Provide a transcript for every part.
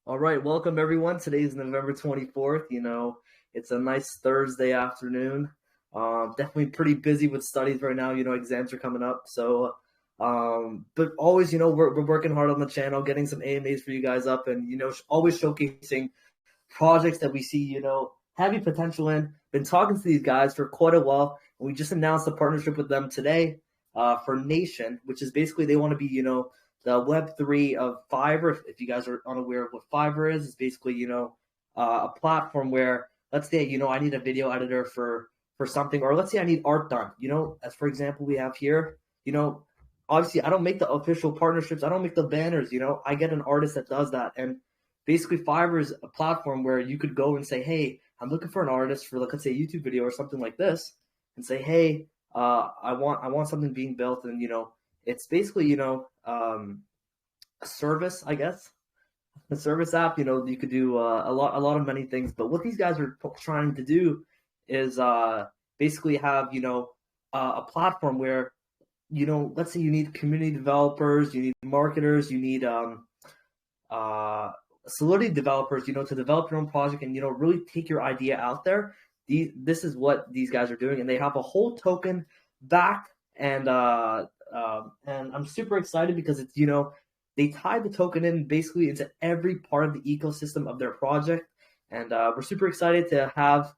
All right, welcome everyone. Today's November 24th. It's a nice Thursday afternoon. Definitely pretty busy with studies right now. Exams are coming up. But always, we're working hard on the channel, getting some AMAs for you guys up, and always showcasing projects that we see, heavy potential in. Been talking to these guys for quite a while, and we just announced a partnership with them today for Naetion, which is basically they want to be, the Web3 of Fiverr. If you guys are unaware of what Fiverr is, it's basically, a platform where, let's say, I need a video editor for something, or let's say I need art done. As for example, we have here, obviously I don't make the official partnerships, I don't make the banners. I get an artist that does that, and basically Fiverr is a platform where you could go and say, hey, I'm looking for an artist for, like, let's say, a YouTube video or something like this, and say, hey, I want something being built, and it's basically a service, I guess, a service app. You could do a lot of many things, but what these guys are trying to do is basically have a platform where let's say you need community developers, you need marketers, you need uh, Solidity developers, to develop your own project and really take your idea out there. This is what these guys are doing, and they have a whole token back, and I'm super excited because it's they tie the token in basically into every part of the ecosystem of their project, and we're super excited to have.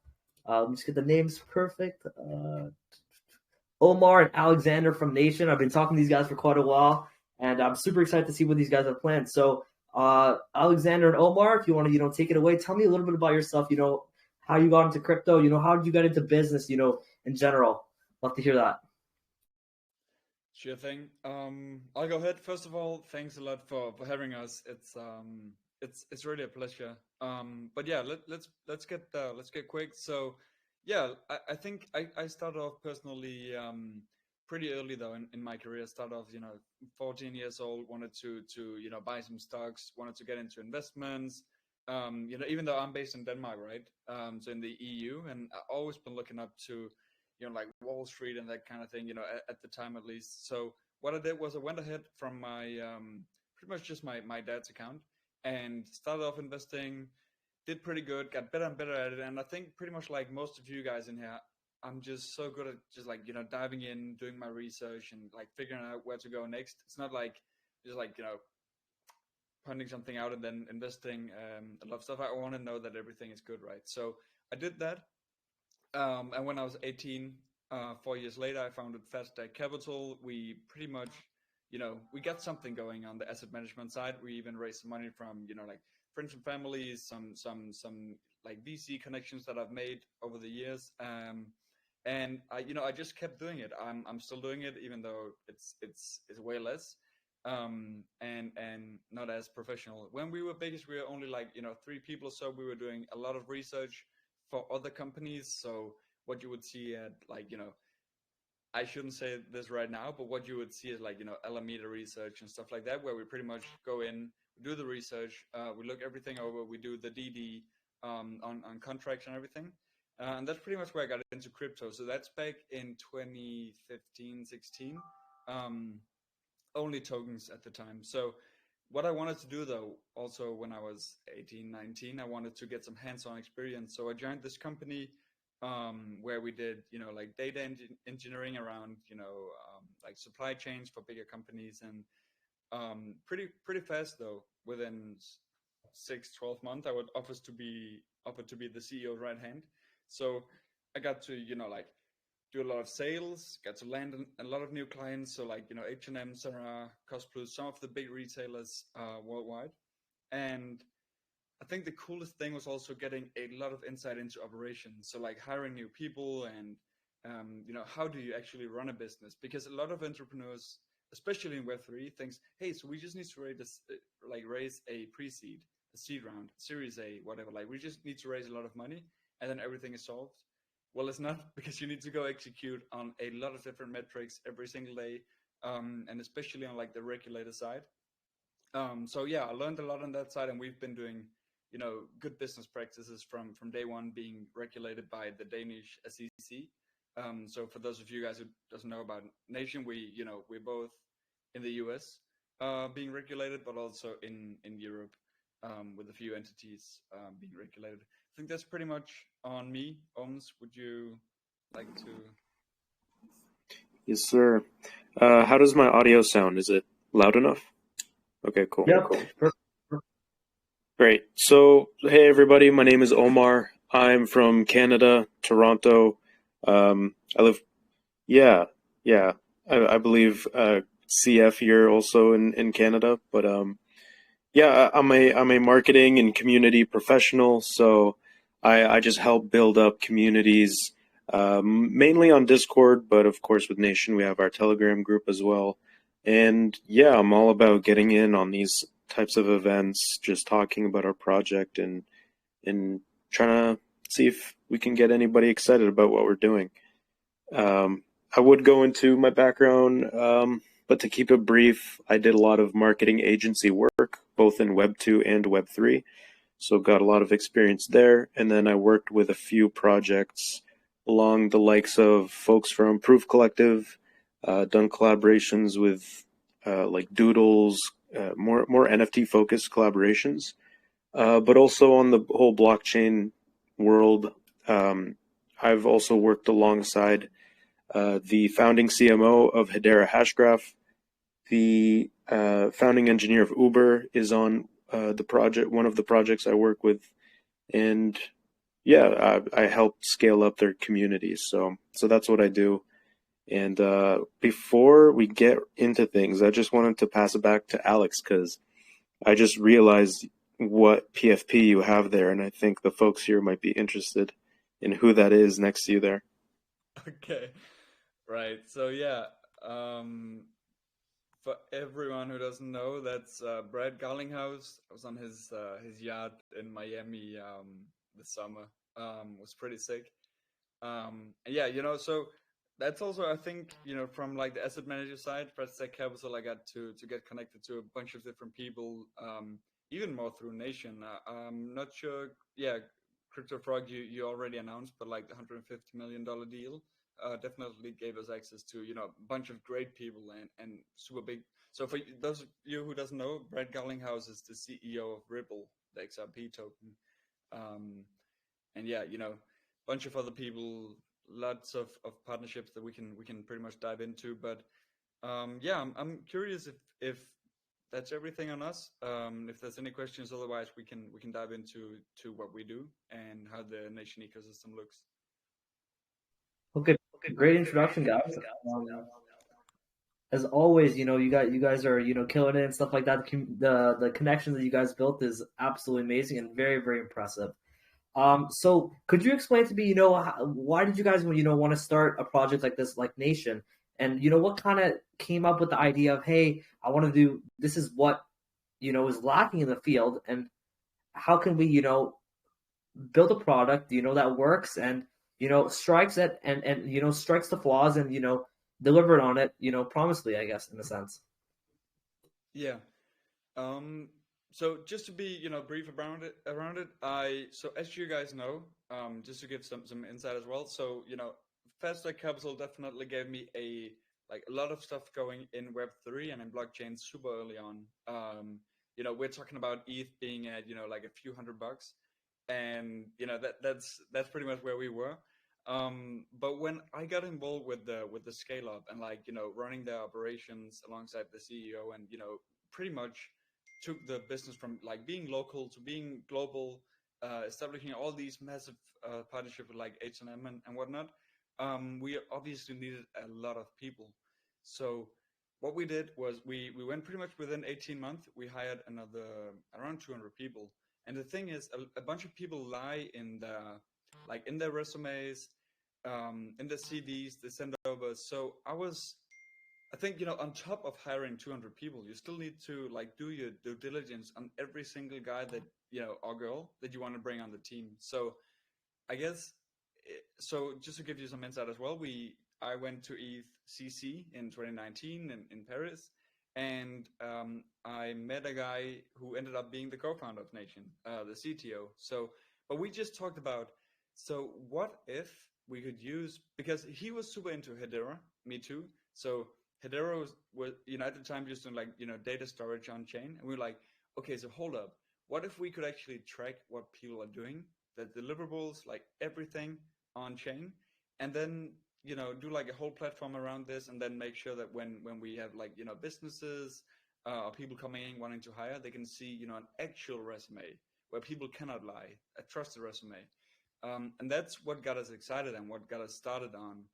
Let me just get the names perfect. Omar and Alexander from Naetion. I've been talking to these guys for quite a while, and I'm super excited to see what these guys have planned. So, Alexander and Omar, if you want to, take it away, tell me a little bit about yourself. How you got into crypto. How did you get into business? In general. Love to hear that. Sure thing. I'll go ahead. First of all, thanks a lot for having us. It's really a pleasure. But yeah, let's get quick. So yeah, I think I started off personally pretty early though in my career. Started off 14 years old, wanted to buy some stocks, wanted to get into investments. Even though I'm based in Denmark, right? So in the EU, and I always been looking up to like Wall Street and that kind of thing, at the time at least. So what I did was I went ahead from my pretty much just my dad's account and started off investing, did pretty good, got better and better at it. And I think pretty much like most of you guys in here, I'm just so good at just like, diving in, doing my research and like figuring out where to go next. It's not like just like, finding something out and then investing a lot of stuff. I want to know that everything is good, right? So I did that. And when I was 18, 4 years later, I founded Fast Stack Capital. We pretty much, we got something going on the asset management side. We even raised some money from, like friends and families, some like VC connections that I've made over the years. And I just kept doing it. I'm still doing it, even though it's way less, and not as professional. When we were biggest, we were only like 3 people, so we were doing a lot of research for other companies. So what you would see at like, I shouldn't say this right now, but what you would see is like, Alameda research and stuff like that, where we pretty much go in, we do the research, we look everything over, we do the DD on contracts and everything. And that's pretty much where I got into crypto. So that's back in 2015, 16. Um, Only tokens at the time. So what I wanted to do though, also when I was 18, 19, I wanted to get some hands-on experience. So I joined this company where we did, like data engineering around, like supply chains for bigger companies, and pretty fast though. Within 6, 12 months, I would offered to be the CEO's right hand. So I got to, like do a lot of sales, got to land a lot of new clients. So like, H&M, Zara, Cost Plus, some of the big retailers worldwide. And I think the coolest thing was also getting a lot of insight into operations. So like hiring new people and, how do you actually run a business? Because a lot of entrepreneurs, especially in Web3, thinks, hey, so we just need to raise a pre-seed, a seed round, Series A, whatever. Like we just need to raise a lot of money and then everything is solved. Well, it's not, because you need to go execute on a lot of different metrics every single day, and especially on like the regulator side. So yeah, I learned a lot on that side, and we've been doing, good business practices from day one, being regulated by the Danish SEC. So for those of you guys who doesn't know about Naetion, we're both in the US, being regulated, but also in Europe. with a few entities being regulated. I think that's pretty much on me. Ohms, would you like to? Yes, sir. How does my audio sound? Is it loud enough? Okay, cool. Yep. Great. So, hey everybody, my name is Omar. I'm from Canada, Toronto. I live, yeah, I believe CF here also in Canada, but yeah, I'm a marketing and community professional, so I just help build up communities, mainly on Discord, but of course with Naetion we have our Telegram group as well. And yeah, I'm all about getting in on these types of events, just talking about our project and trying to see if we can get anybody excited about what we're doing. I would go into my background, but to keep it brief, I did a lot of marketing agency work, both in Web 2 and Web 3. So got a lot of experience there. And then I worked with a few projects along the likes of folks from Proof Collective, done collaborations with like Doodles, more NFT focused collaborations, but also on the whole blockchain world. I've also worked alongside the founding CMO of Hedera Hashgraph. The founding engineer of Uber is on the project, one of the projects I work with, and yeah, I help scale up their communities. So that's what I do. And before we get into things, I just wanted to pass it back to Alex because I just realized what PFP you have there, and I think the folks here might be interested in who that is next to you there. Okay, right. So yeah, for everyone who doesn't know, that's Brad Garlinghouse. I was on his yacht in Miami this summer. Was pretty sick. Yeah, so that's also, I think, from like the asset manager side, Fredstack Capital, I got to get connected to a bunch of different people, even more through Naetion. I'm not sure. Yeah, CryptoFrog, you already announced, but like the $150 million deal definitely gave us access to a bunch of great people and super big. So for those of you who doesn't know, Brad Garlinghouse is the CEO of Ripple, the XRP token. And yeah, bunch of other people, lots of partnerships that we can pretty much dive into. But yeah, I'm curious if that's everything on us. If there's any questions, otherwise we can dive into what we do and how the Naetion ecosystem looks. Okay, great introduction, guys. As always, you guys are killing it and stuff like that. The connections that you guys built is absolutely amazing and very, very impressive. So could you explain to me, why did you guys want to start a project like this, like Naetion, and what kind of came up with the idea of, hey, I want to do this is what is lacking in the field, and how can we build a product that works and strikes it and strikes the flaws and deliver it on it promisely, I guess, in a sense. Yeah. So just to be brief around it, so as you guys know, just to give some insight as well. So Faststack Capital definitely gave me a lot of stuff going in Web3 and in blockchain super early on. We're talking about ETH being at like a few $100, and that's pretty much where we were. But when I got involved with the scale up and running the operations alongside the CEO and pretty much took the business from like being local to being global, establishing all these massive partnerships with like H&M and whatnot, we obviously needed a lot of people. So what we did was we went pretty much within 18 months, we hired another around 200 people. And the thing is, a bunch of people lie in in their resumes, in the CVs they send over. So I think, on top of hiring 200 people, you still need to do your due diligence on every single guy that, or girl that you want to bring on the team. So I guess, so just to give you some insight as well, I went to ETHCC in 2019 in Paris, and I met a guy who ended up being the co-founder of Naetion, the CTO. So, but we just talked about, so what if we could use, because he was super into Hedera, me too. So Hedera was at the time just doing data storage on chain, and we were like, okay, so hold up, what if we could actually track what people are doing, the deliverables, like everything on chain, and then do like a whole platform around this, and then make sure that when we have like businesses or people coming in wanting to hire, they can see an actual resume where people cannot lie, a trusted resume. And that's what got us excited and what got us started on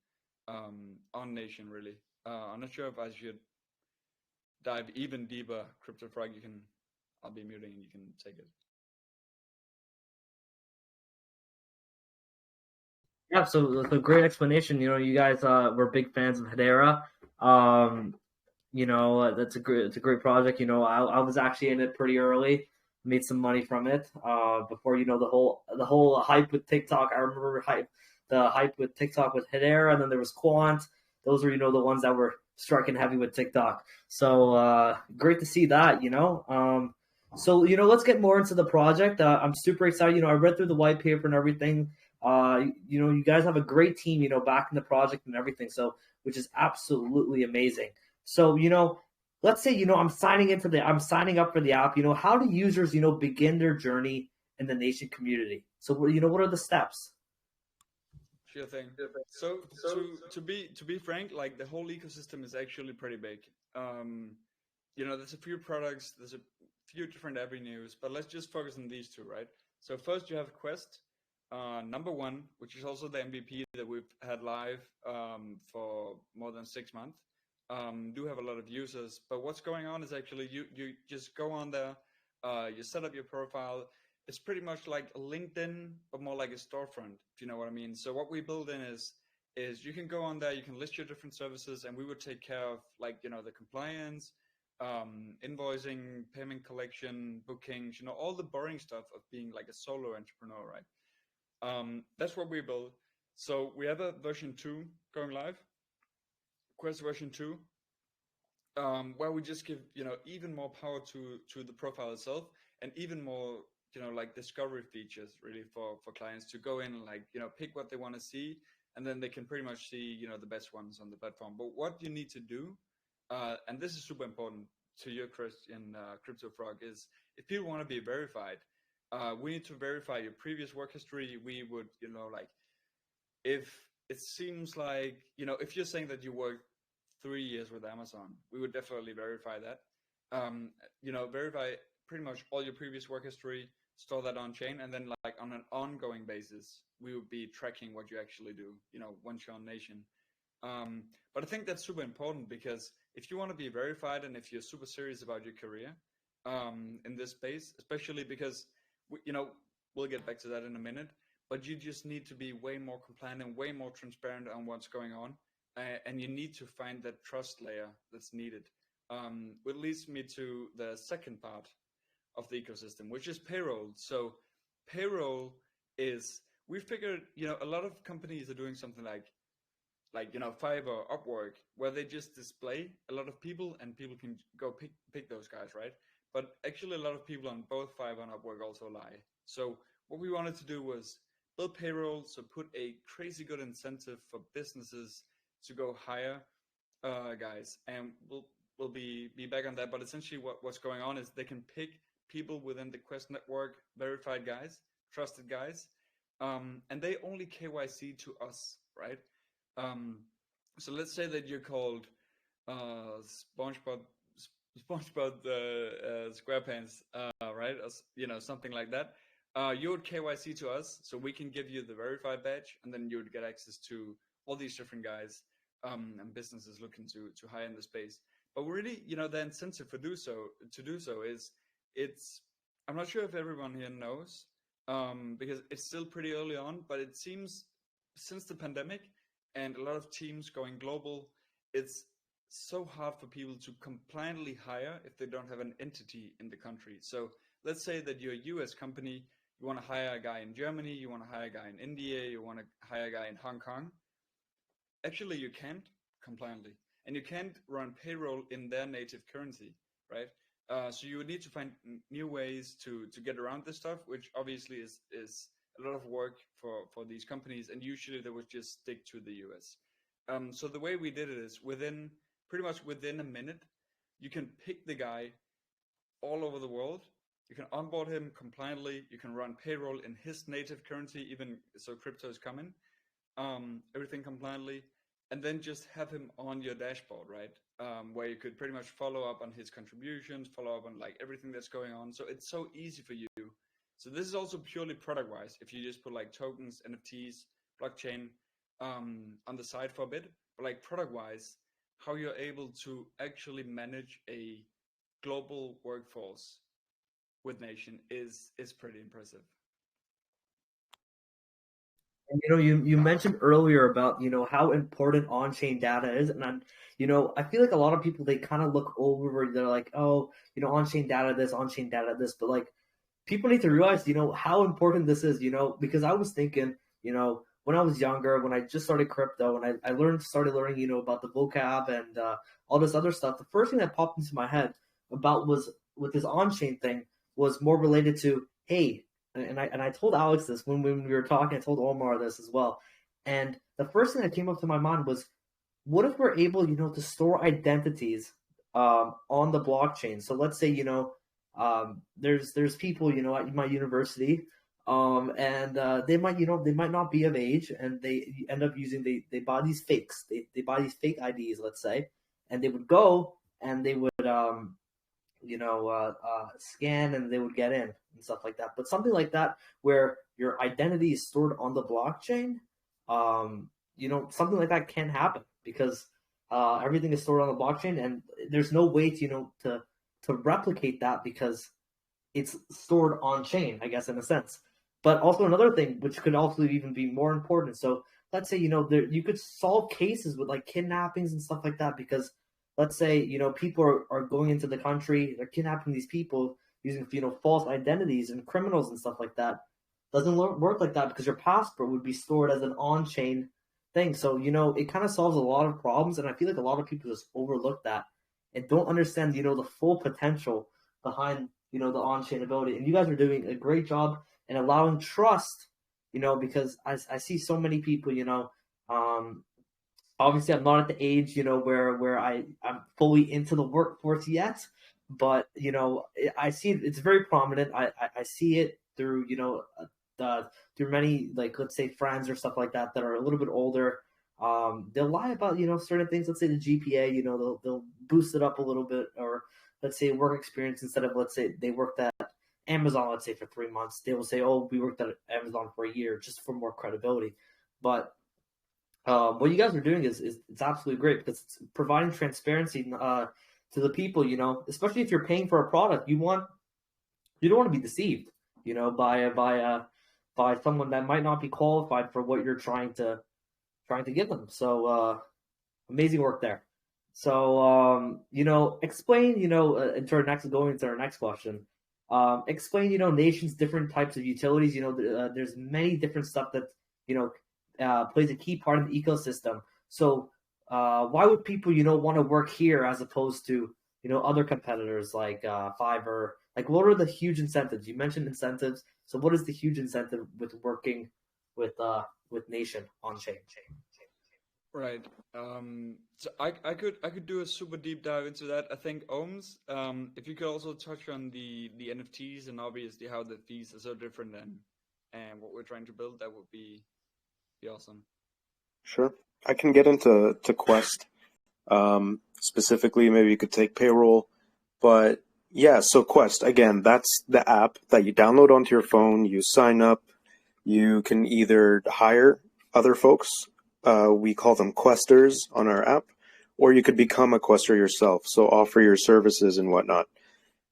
Naetion, really. I'm not sure if I should dive even deeper. CryptoFrog, I'll be muting and you can take it. Yeah, so great explanation. You guys were big fans of Hedera. That's it's a great project. I was actually in it pretty early, made some money from it. Before the whole hype with TikTok. I remember the hype with TikTok with Hedera, and then there was Quant. Those are the ones that were striking heavy with TikTok. So great to see that. So let's get more into the project. I'm super excited. I read through the white paper and everything. You guys have a great team. Back in the project and everything. So which is absolutely amazing. So, let's say, I'm signing up for the app. How do users, begin their journey in the Naetion community? So, what are the steps? Sure thing. So to be frank, like the whole ecosystem is actually pretty big. There's a few products, there's a few different avenues, but let's just focus on these two, right? So first you have Quest, number one, which is also the MVP that we've had live for more than 6 months. Do have a lot of users, but what's going on is actually you just go on there, you set up your profile. It's pretty much like a LinkedIn, but more like a storefront, if you know what I mean. So what we build in is you can go on there, you can list your different services, and we would take care of like the compliance, invoicing, payment collection, bookings, all the boring stuff of being like a solo entrepreneur, right? That's what we build. So we have a version 2 going live, Quest version 2, where we just give even more power to the profile itself, and even more like discovery features really for clients to go in and like pick what they want to see, and then they can pretty much see the best ones on the platform. But what you need to do, and this is super important to your question, CryptoFrog, is if people want to be verified, we need to verify your previous work history. We would like, if it seems like if you're saying that you worked 3 years with Amazon, we would definitely verify that. Verify pretty much all your previous work history, store that on chain, and then like on an ongoing basis, we would be tracking what you actually do, once you're on Naetion. But I think that's super important, because if you want to be verified and if you're super serious about your career in this space, especially because we'll get back to that in a minute, but you just need to be way more compliant and way more transparent on what's going on. And you need to find that trust layer that's needed. Which leads me to the second part of the ecosystem, which is payroll. So payroll is, we figured, a lot of companies are doing something like Fiverr, Upwork, where they just display a lot of people and people can go pick those guys, right? But actually a lot of people on both Fiverr and Upwork also lie. So what we wanted to do was build payroll, so put a crazy good incentive for businesses to go hire guys, and we'll be back on that. But essentially what's going on is they can pick people within the Quest network, verified guys, trusted guys, and they only KYC to us, right? So let's say that you're called SpongeBob SquarePants, right? Something like that. You would KYC to us, so we can give you the verified badge, and then you would get access to all these different guys and businesses looking to hire in the space. But really, the incentive to do so is, I'm not sure if everyone here knows, because it's still pretty early on, but it seems since the pandemic and a lot of teams going global, it's so hard for people to compliantly hire if they don't have an entity in the country. So let's say that you're a US company, you want to hire a guy in Germany, you want to hire a guy in India, you want to hire a guy in Hong Kong. Actually, you can't compliantly, and you can't run payroll in their native currency, right? So you would need to find new ways to get around this stuff, which obviously is a lot of work for these companies, and usually they would just stick to the US. So the way we did it is pretty much within a minute, you can pick the guy all over the world, You can onboard him compliantly. You can run payroll in his native currency, even so crypto is coming. Everything compliantly, and then just have him on your dashboard, right? Where you could pretty much follow up on his contributions, follow up on like everything that's going on. So it's so easy for you. So this is also purely product wise. If you just put like tokens, NFTs, blockchain on the side for a bit, but like product wise, how you're able to actually manage a global workforce with Naetion is pretty impressive. And you mentioned earlier about how important on-chain data is, and I feel like a lot of people, they kind of look over. They're like, oh, on-chain data this, but like people need to realize how important this is. Because I was thinking, when I was younger, when I just started crypto, and I started learning about the vocab and all this other stuff. The first thing that popped into my head about was with this on-chain thing was more related to, hey. And I told Alex this when we were talking. I told Omar this as well. And the first thing that came up to my mind was, what if we're able, to store identities on the blockchain? So let's say, there's people, at my university, and they might not be of age, and they end up using they buy these fakes. They buy these fake IDs, let's say, and they would go and they would scan, and they would get in and stuff like that. But something like that where your identity is stored on the blockchain, something like that can happen because everything is stored on the blockchain, and there's no way to replicate that because it's stored on chain, I guess, in a sense. But also another thing, which could also even be more important. So let's say, you could solve cases with like kidnappings and stuff like that, because let's say, people are going into the country, they're kidnapping these people using, false identities, and criminals and stuff like that. Doesn't work like that because your passport would be stored as an on-chain thing. So, it kind of solves a lot of problems. And I feel like a lot of people just overlook that and don't understand, the full potential behind, the on-chain ability. And you guys are doing a great job in allowing trust, because I see so many people, obviously, I'm not at the age, where I'm fully into the workforce yet, but I see it's very prominent. I see it through through many, like, let's say friends or stuff like that are a little bit older. They'll lie about certain things. Let's say the GPA, they'll boost it up a little bit, or let's say work experience, instead of, let's say they worked at Amazon, let's say for 3 months, they will say, oh, we worked at Amazon for a year, just for more credibility. But what you guys are doing is it's absolutely great, because it's providing transparency to the people, especially if you're paying for a product. You don't want to be deceived, by someone that might not be qualified for what you're trying to give them. So amazing work there. So explain, going into our next question. Explain, Naetion's different types of utilities. There's many different stuff that plays a key part of the ecosystem. So why would people, want to work here as opposed to, other competitors like Fiverr? Like, what are the huge incentives? You mentioned incentives. So what is the huge incentive with working with Naetion on chain? Right. So I could do a super deep dive into that. I think Ohms, if you could also touch on the NFTs and obviously how the fees are so different and what we're trying to build, that would be awesome. Sure. I can get into Quest. Specifically, maybe you could take payroll. But yeah, so Quest, again, that's the app that you download onto your phone. You sign up. You can either hire other folks. We call them questers on our app, or you could become a quester yourself. So offer your services and whatnot.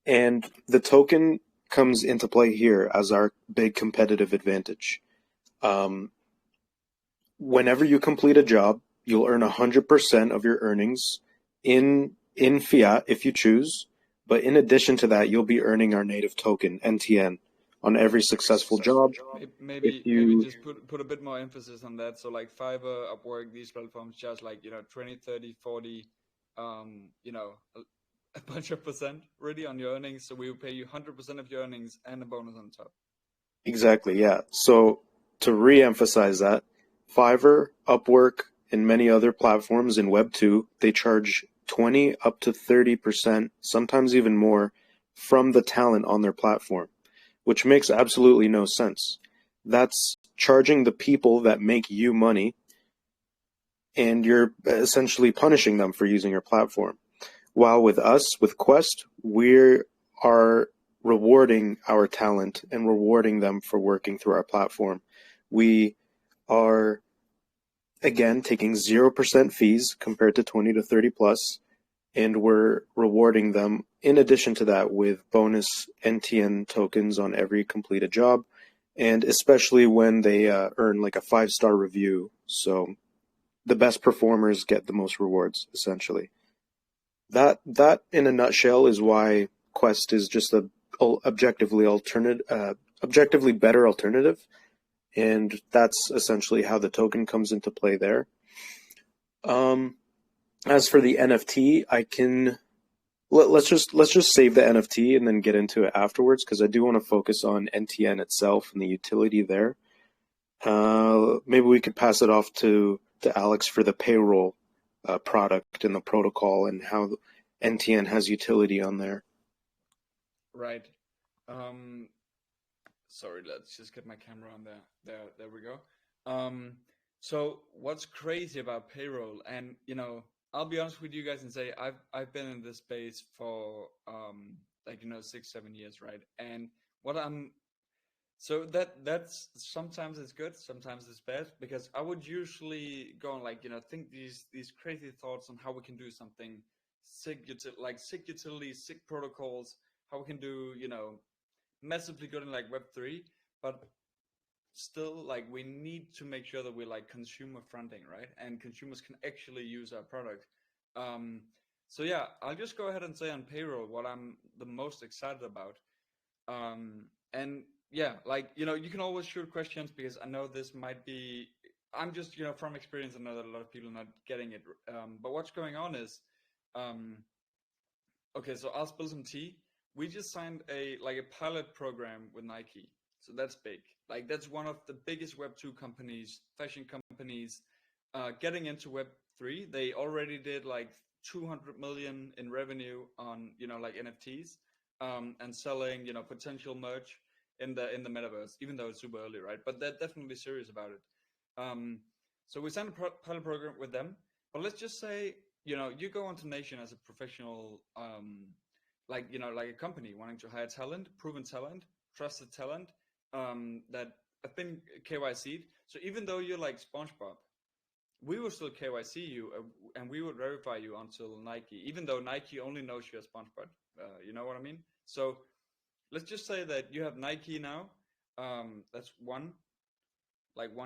And the token comes into play here as our big competitive advantage. Whenever you complete a job, you'll earn 100% of your earnings in fiat if you choose. But in addition to that, you'll be earning our native token, NTN, on every successful job. Maybe just put a bit more emphasis on that. So like Fiverr, Upwork, these platforms charge like 20, 30, 40, a bunch of percent really on your earnings. So we will pay you 100% of your earnings and a bonus on top. Exactly, yeah. So to re-emphasize that, Fiverr, Upwork, and many other platforms in Web 2, they charge 20 up to 30%, sometimes even more, from the talent on their platform, which makes absolutely no sense. That's charging the people that make you money, and you're essentially punishing them for using your platform. While with us, with Quest, we are rewarding our talent and rewarding them for working through our platform. We are, again, taking 0% fees compared to 20 to 30 plus, and we're rewarding them in addition to that with bonus NTN tokens on every completed job, and especially when they earn like a 5-star review. So the best performers get the most rewards, essentially. That in a nutshell is why Quest is just a objectively better alternative, and that's essentially how the token comes into play there. As for the NFT, let's just save the NFT and then get into it afterwards, because I do want to focus on NTN itself and the utility there. Maybe we could pass it off to Alex for the payroll product and the protocol and how NTN has utility on there. Right. Sorry, let's just get my camera on there. There we go. So what's crazy about payroll, and I'll be honest with you guys and say I've been in this space for 6-7 years, right? And so that's sometimes it's good, sometimes it's bad, because I would usually go and think these crazy thoughts on how we can do something sick utilities, sick protocols, how we can do massively good in Web3, but still we need to make sure that we're consumer fronting, right? And consumers can actually use our product. So yeah, I'll just go ahead and say on payroll what I'm the most excited about. And yeah, you can always shoot questions, because I know this might be, I'm just, from experience, I know that a lot of people are not getting it. But what's going on is, okay, so I'll spill some tea. We just signed a pilot program with Nike. So that's big. That's one of the biggest Web2 companies, fashion companies, getting into Web3. They already did 200 million in revenue on, NFTs, and selling, potential merch in the metaverse, even though it's super early, right? But they're definitely serious about it. So we signed a pilot program with them. But let's just say, you go onto Naetion as a professional, like a company wanting to hire talent, proven talent, trusted talent, that have been KYC'd. So even though you're like SpongeBob, we will still KYC you, and we would verify you until Nike, even though Nike only knows you're SpongeBob. You know what I mean? So let's just say that you have Nike now. That's one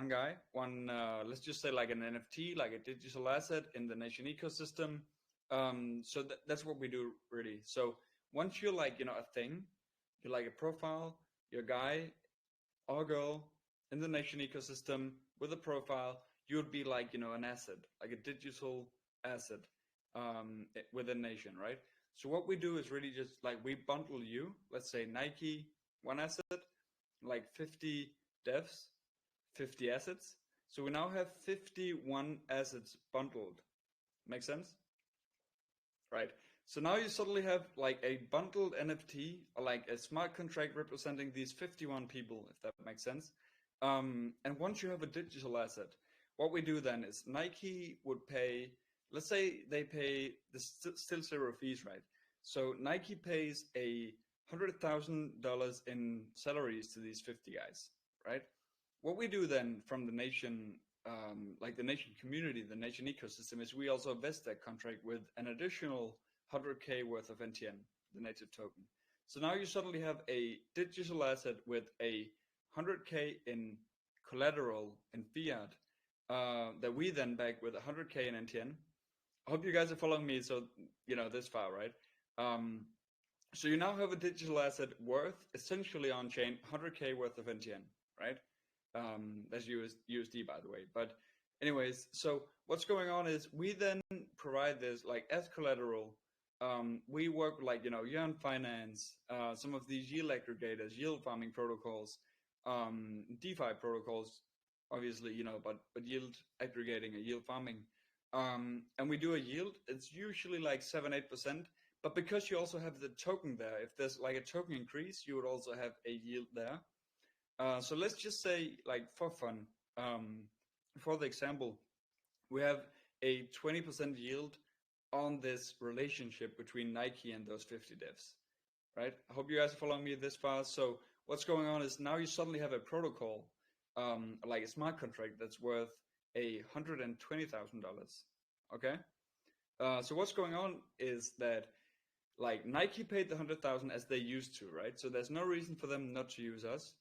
guy, let's just say an NFT, like a digital asset in the Naetion ecosystem. So that's what we do really. So once you're a thing, you're a profile, you're a guy or girl in the Naetion ecosystem with a profile, you would be an asset, like a digital asset within Naetion, right? So what we do is really just we bundle you, let's say Nike, one asset, 50 devs, 50 assets. So we now have 51 assets bundled. Make sense? Right. So now you suddenly have a bundled NFT, or a smart contract representing these 51 people, if that makes sense. And once you have a digital asset, what we do then is Nike would pay, let's say they pay still zero fees, right? So Nike pays $100,000 in salaries to these 50 guys, right? What we do then from the Naetion, the Naetion community, the Naetion ecosystem, is we also vest that contract with an additional 100K worth of NTN, the native token. So now you suddenly have a digital asset with a 100K in collateral in fiat, that we then back with 100K in NTN. I hope you guys are following me, so this far, right? So you now have a digital asset worth essentially on chain 100K worth of NTN, right? That's USD, by the way. But anyways, so what's going on is we then provide this as collateral. We work with Yearn Finance, some of these yield aggregators, yield farming protocols, DeFi protocols, obviously, but yield aggregating and yield farming. And we do a yield. It's usually 7-8%, But because you also have the token there, if there's like a token increase, you would also have a yield there. So let's just say, like for fun, for the example, we have a 20% yield on this relationship between Nike and those 50 devs, right? I hope you guys are following me this far. So what's going on is now you suddenly have a protocol, like a smart contract that's worth $120,000. Okay. So what's going on is that like Nike paid the 100,000 as they used to, right? So there's no reason for them not to use us.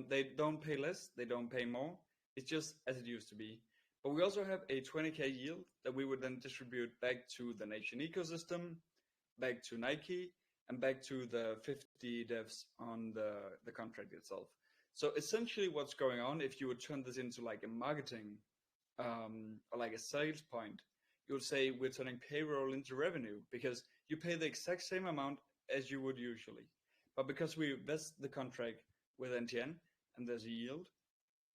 They don't pay less, they don't pay more. It's just as it used to be. But we also have a 20K yield that we would then distribute back to the Naetion ecosystem, back to Nike, and back to the 50 devs on the contract itself. So essentially what's going on, if you would turn this into like a marketing or like a sales point, you would say we're turning payroll into revenue because you pay the exact same amount as you would usually. But because we vest the contract with NTN and there's a yield,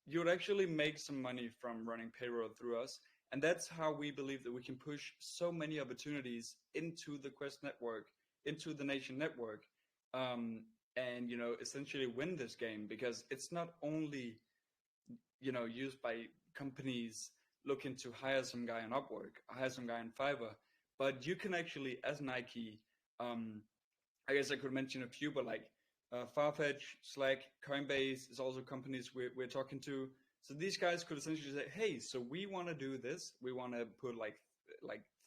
you would actually make some money from running payroll through us. And that's how we believe that we can push so many opportunities into the Quest network, into the Naetion network, and, you know, essentially win this game, because it's not only, you know, used by companies looking to hire some guy on Upwork, hire some guy on Fiverr, but you can actually, as Nike, I guess I could mention a few, but like Farfetch, Slack, Coinbase is also companies we're talking to. So these guys could essentially say, hey, so we want to do this. We want to put like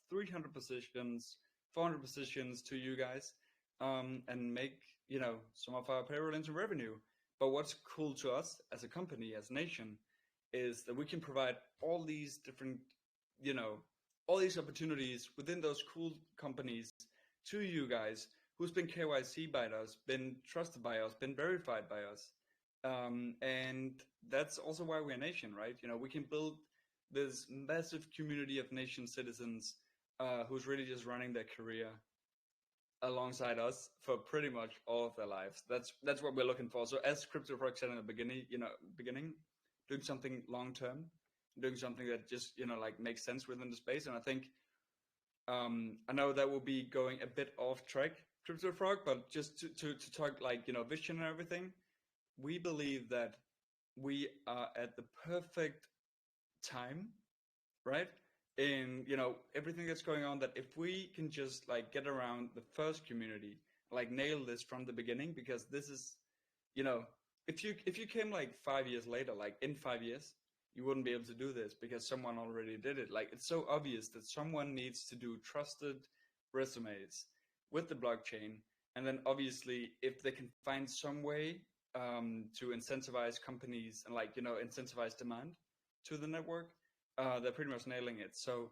300 positions, 400 positions to you guys, and make, you know, some of our payroll into revenue. But what's cool to us as a company, as Naetion, is that we can provide all these different, you know, all these opportunities within those cool companies to you guys who's been KYC by us, been trusted by us, been verified by us. And that's also why we're Naetion, right? You know, we can build this massive community of Naetion citizens who's really just running their career alongside us for pretty much all of their lives. That's what we're looking for. So as CryptoFrog said in the beginning, doing something long term, doing something that just, you know, like makes sense within the space. And I think I know that will be going a bit off track, CryptoFrog, but just to talk like, you know, vision and everything, we believe that we are at the perfect time, right? In, you know, everything that's going on, that if we can just like get around the first community, like nail this from the beginning, because this is, you know, if you came like 5 years later, like in 5 years, you wouldn't be able to do this because someone already did it. Like, it's so obvious that someone needs to do trusted resumes with the blockchain. And then obviously if they can find some way to incentivize companies and, like, you know, incentivize demand to the network, they're pretty much nailing it. So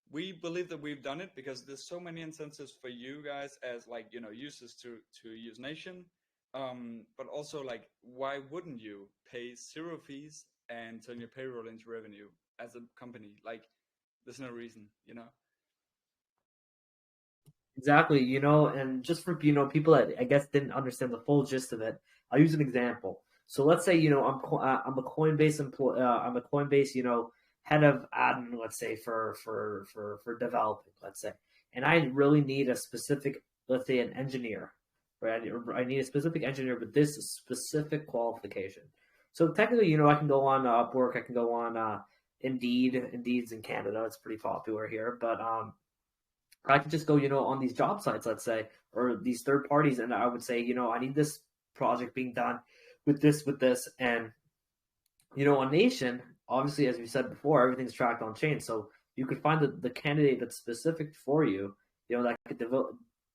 we believe that we've done it because there's so many incentives for you guys as, like, you know, users to use Naetion. But also, like, why wouldn't you pay zero fees and turn your payroll into revenue as a company? Like, there's no reason, you know? Exactly, you know, and just for, you know, people that I guess didn't understand the full gist of it, I'll use an example. So let's say, you know, I'm a Coinbase employee, I'm a Coinbase, you know, head of admin, let's say for developing, let's say, and I really need a specific, let's say, an engineer, right? I need a specific engineer with this specific qualification. So technically, you know, I can go on Upwork, I can go on Indeed. Indeed's in Canada, it's pretty popular here, but I could just go, you know, on these job sites, let's say, or these third parties, and I would say, you know, I need this project being done with this, and, you know, on Naetion, obviously, as we said before, everything's tracked on chain, so you could find the candidate that's specific for you, you know, that could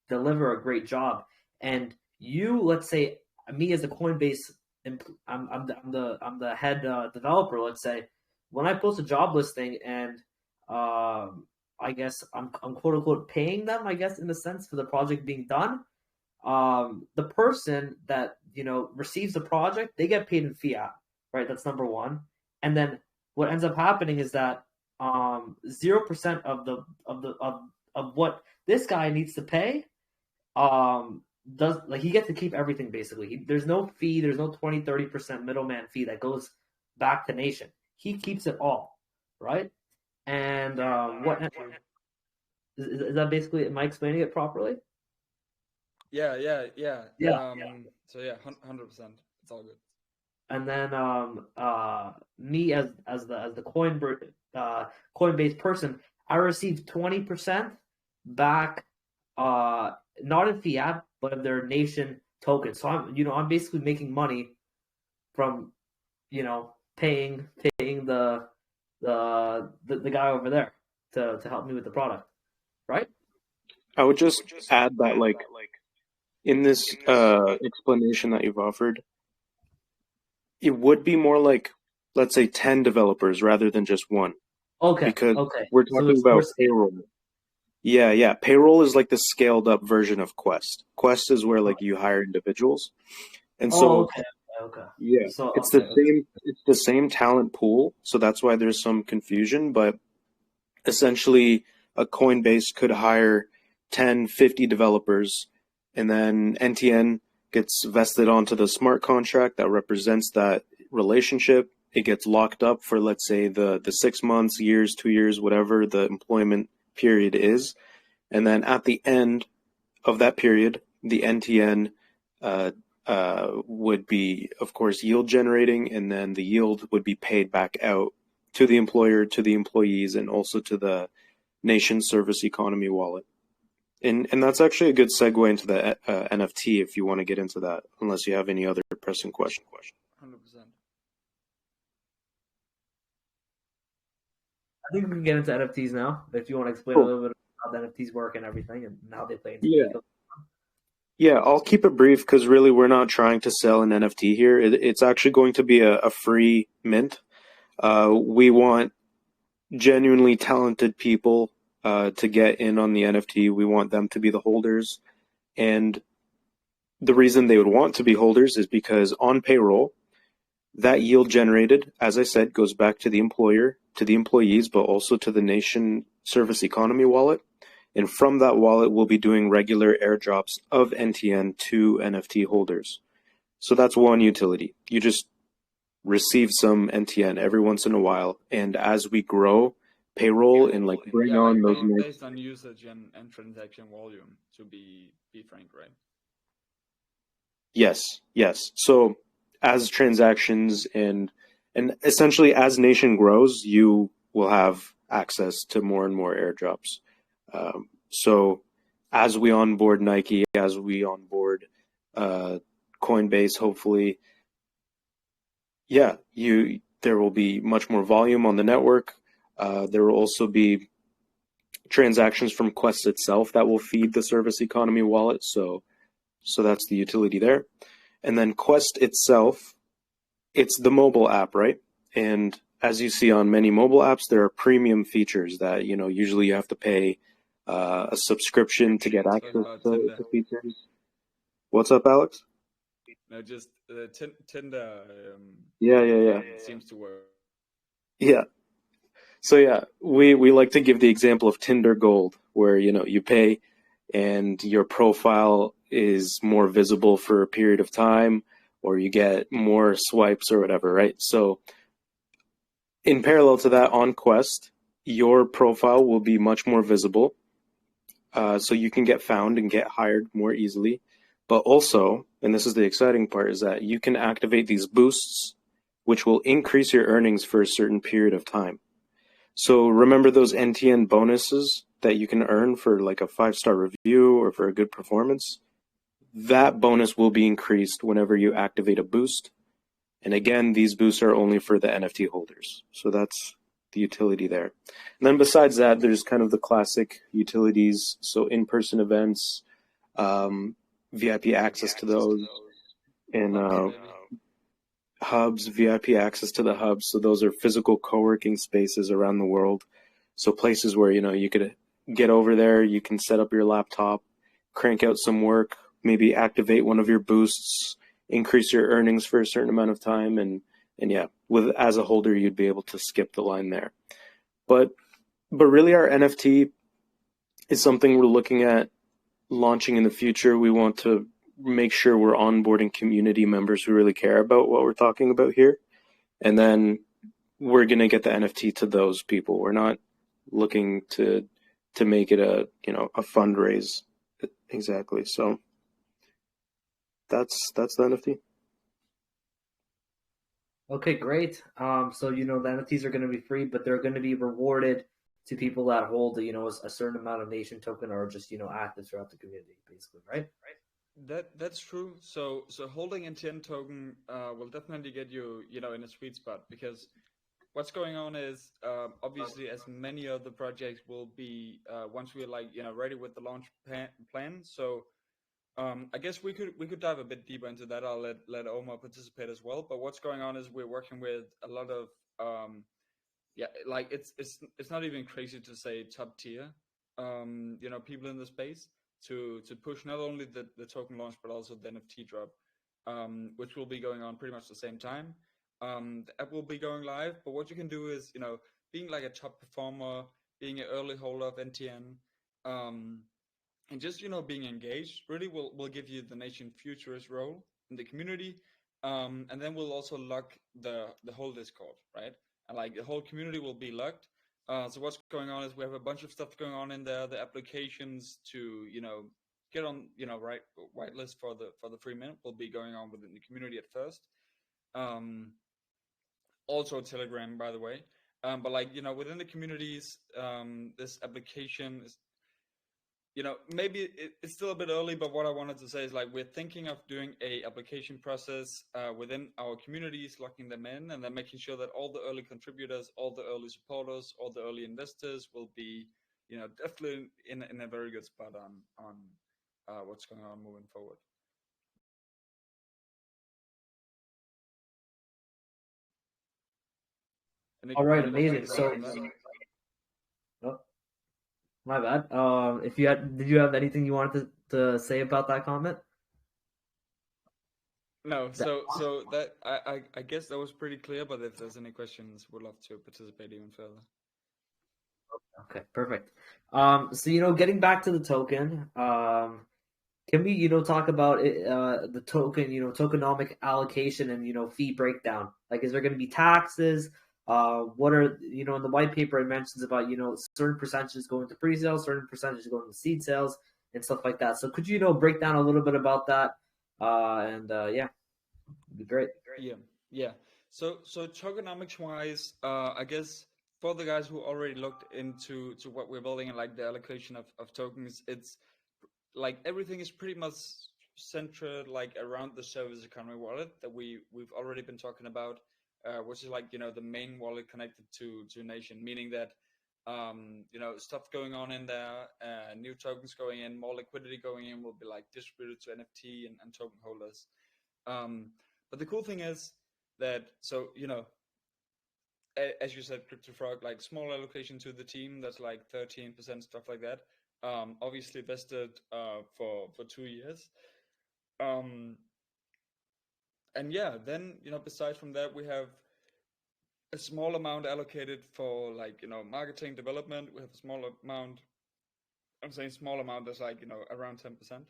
deliver a great job, and you, let's say, me as a Coinbase, I'm the head developer, let's say, when I post a job listing and I guess I'm quote unquote paying them, I guess, in a sense, for the project being done. The person that, you know, receives the project, they get paid in fiat, right? That's number one. And then what ends up happening is that 0% of what this guy needs to pay does, like, he gets to keep everything basically. There's no fee, there's no 20-30% middleman fee that goes back to Naetion. He keeps it all, right? And Is that basically? Am I explaining it properly? Yeah, Yeah. so yeah, 100%. It's all good. And then me as the Coinbase person, I received 20% back, not in fiat, but of their Naetion token. So I'm basically making money from paying the guy over there to help me with the product, right? I would just add that, like, in this explanation that you've offered, it would be more like, let's say, 10 developers rather than just one, Okay, because okay. we're So talking it's more about scale. payroll. Yeah, yeah. Payroll is like the scaled up version of Quest. Quest is where like you hire individuals. And Oh, so okay, okay. yeah, So it's the okay. same talent pool, so that's why there's some confusion, but essentially a Coinbase could hire 10, 50 developers, and then NTN gets vested onto the smart contract that represents that relationship. It gets locked up for, let's say, the 6 months, years, 2 years, whatever the employment period is. And then at the end of that period, the NTN uh, would be, of course, yield generating, and then the yield would be paid back out to the employer, to the employees, and also to the Naetion service economy wallet. And that's actually a good segue into the NFT if you want to get into that, unless you have any other pressing question. 100%. I think we can get into NFTs now. If you want to explain a Cool. little bit how the NFTs work and everything, and how they play into the Yeah. ecosystem. Yeah, I'll keep it brief because really we're not trying to sell an NFT here. It's actually going to be a free mint. We want genuinely talented people to get in on the NFT. We want them to be the holders. And the reason they would want to be holders is because on payroll, that yield generated, as I said, goes back to the employer, to the employees, but also to the Naetion service economy wallet. And from that wallet, we'll be doing regular airdrops of NTN to NFT holders. So that's one utility. You just receive some NTN every once in a while. And as we grow payroll and like bring Yeah, on those nice. based on usage and transaction volume, to be frank, right? Yes, yes. So as transactions and essentially as Naetion grows, you will have access to more and more airdrops. So as we onboard Nike, as we onboard Coinbase, hopefully, yeah, there will be much more volume on the network. There will also be transactions from Quest itself that will feed the service economy wallet. So that's the utility there. And then Quest itself, it's the mobile app, right? And as you see on many mobile apps, there are premium features that, usually you have to pay a subscription to get Talk access about to Tinder. features. What's up, Alex? No, just Tinder. Yeah. Seems to work. Yeah. So yeah, we like to give the example of Tinder Gold, where, you pay and your profile is more visible for a period of time, or you get more swipes or whatever, right? So in parallel to that, on Quest, your profile will be much more visible, so you can get found and get hired more easily. But also, and this is the exciting part, is that you can activate these boosts, which will increase your earnings for a certain period of time. So remember those NTN bonuses that you can earn for like a 5-star review or for a good performance? That bonus will be increased whenever you activate a boost. And again, these boosts are only for the NFT holders. So that's the utility there. And then besides that, there's kind of the classic utilities. So in-person events, VIP access to those, and hubs, VIP access to the hubs. So those are physical co-working spaces around the world. So places where, you could get over there, you can set up your laptop, crank out some work, maybe activate one of your boosts, increase your earnings for a certain amount of time, and yeah, as a holder, you'd be able to skip the line there. But really, our NFT is something we're looking at launching in the future. We want to make sure we're onboarding community members who really care about what we're talking about here, and then we're going to get the NFT to those people. We're not looking to to make it a fundraise. Exactly. So that's the NFT. Okay, great. So the NFTs are going to be free, but they're going to be rewarded to people that hold a certain amount of Naetion token or just active throughout the community, basically, right? That's true. So holding NTN token will definitely get you in a sweet spot, because what's going on is obviously, as many of the projects will be once we're ready with the launch plan. So I guess we could dive a bit deeper into that. I'll let Omar participate as well. But what's going on is we're working with a lot of it's not even crazy to say top tier people in the space to push not only the token launch but also the NFT drop, which will be going on pretty much the same time. The app will be going live, but what you can do is being like a top performer, being an early holder of NTN, and just being engaged really will give you the Naetion futurist role in the community, and then we'll also lock the whole Discord, right? And like the whole community will be locked. So what's going on is we have a bunch of stuff going on in there. The applications to get on whitelist for the free mint will be going on within the community at first. Also Telegram, by the way. But within the communities, this application is maybe it's still a bit early, but what I wanted to say is we're thinking of doing a application process within our communities, locking them in, and then making sure that all the early contributors, all the early supporters, all the early investors will be definitely in a very good spot on what's going on moving forward. All right, amazing. So, oh, my bad. Did you have anything you wanted to say about that comment? No, so that I guess that was pretty clear. But if there's any questions, we'd love to participate even further. Okay, perfect. So getting back to the token, can we talk about the token, tokenomic allocation and fee breakdown? Like, is there going to be taxes? What are in the white paper it mentions about certain percentages going to pre-sales, certain percentages going to seed sales, and stuff like that. So could you break down a little bit about that? Yeah, it'd be great. Yeah. So tokenomics wise, I guess for the guys who already looked into what we're building and the allocation of tokens, it's everything is pretty much centered around the service economy wallet that we've already been talking about, which is the main wallet connected to Naetion, meaning that stuff going on in there, new tokens going in, more liquidity going in will be distributed to NFT and token holders. But the cool thing is that as you said, CryptoFrog, small allocation to the team, that's 13%, stuff like that. Obviously vested for 2 years. And yeah, then besides from that, we have a small amount allocated for marketing development. We have a small amount. I'm saying small amount, that's around 10%.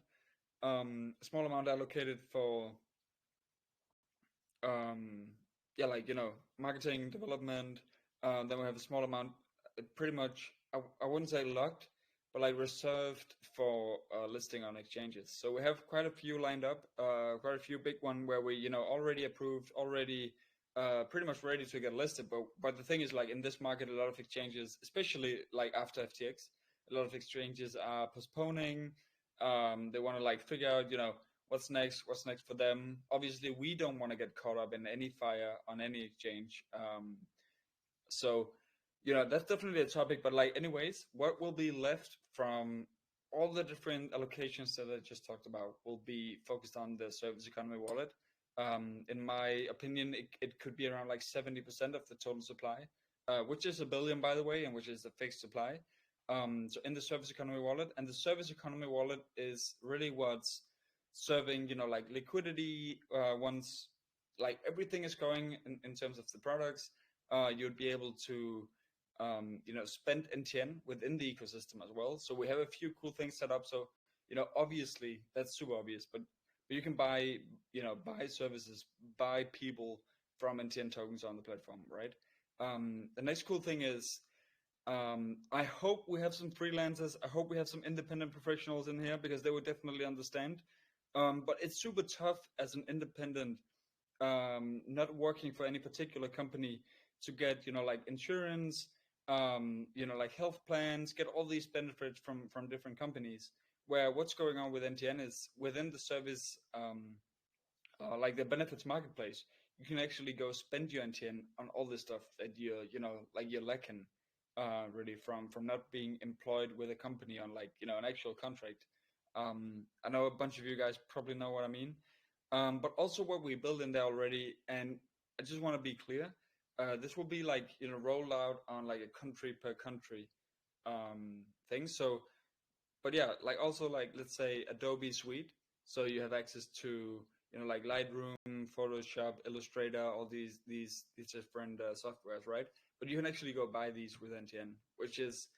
A small amount allocated for marketing development. Then we have a small amount, pretty much I wouldn't say locked, but reserved for listing on exchanges. So we have quite a few lined up, quite a few big one where we already approved, already pretty much ready to get listed. But the thing is, in this market, a lot of exchanges, especially after FTX, a lot of exchanges are postponing. They want to figure out what's next for them. Obviously we don't want to get caught up in any fire on any exchange. So that's definitely a topic. But anyways, what will be left from all the different allocations that I just talked about will be focused on the service economy wallet. In my opinion, it could be around 70% of the total supply, which is 1 billion, by the way, and which is a fixed supply. So in the service economy wallet, and the service economy wallet is really what's serving liquidity. Once everything is going in terms of the products, you'd be able to spend NTN within the ecosystem as well. So we have a few cool things set up. So obviously that's super obvious, but you can buy services, buy people from NTN tokens on the platform, right? The next cool thing is I hope we have some freelancers. I hope we have some independent professionals in here because they would definitely understand. But it's super tough as an independent, not working for any particular company, to get like insurance, like health plans, get all these benefits from different companies. Where what's going on with NTN is within the service, like the benefits marketplace, you can actually go spend your NTN on all this stuff that you're lacking, really from not being employed with a company on like an actual contract. I know a bunch of you guys probably know what I mean. But also what we build in there already, and I just want to be clear, this will be like rolled out on like a country per country thing. So, but yeah, like also like let's say Adobe Suite, so you have access to like Lightroom, Photoshop, Illustrator, all these different softwares, right? But you can actually go buy these with NTN, which is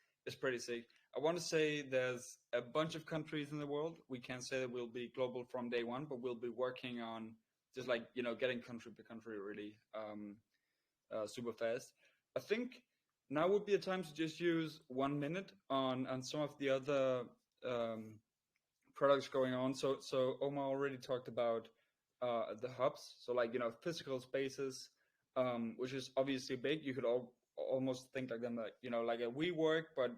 pretty sick. I want to say there's a bunch of countries in the world. We can't say that we'll be global from day one, but we'll be working on just like getting country per country really super fast. I think now would be a time to just use 1 minute on some of the other um, products going on. So Omar already talked about the hubs. So like physical spaces, which is obviously big. You could almost think like them like like a WeWork, but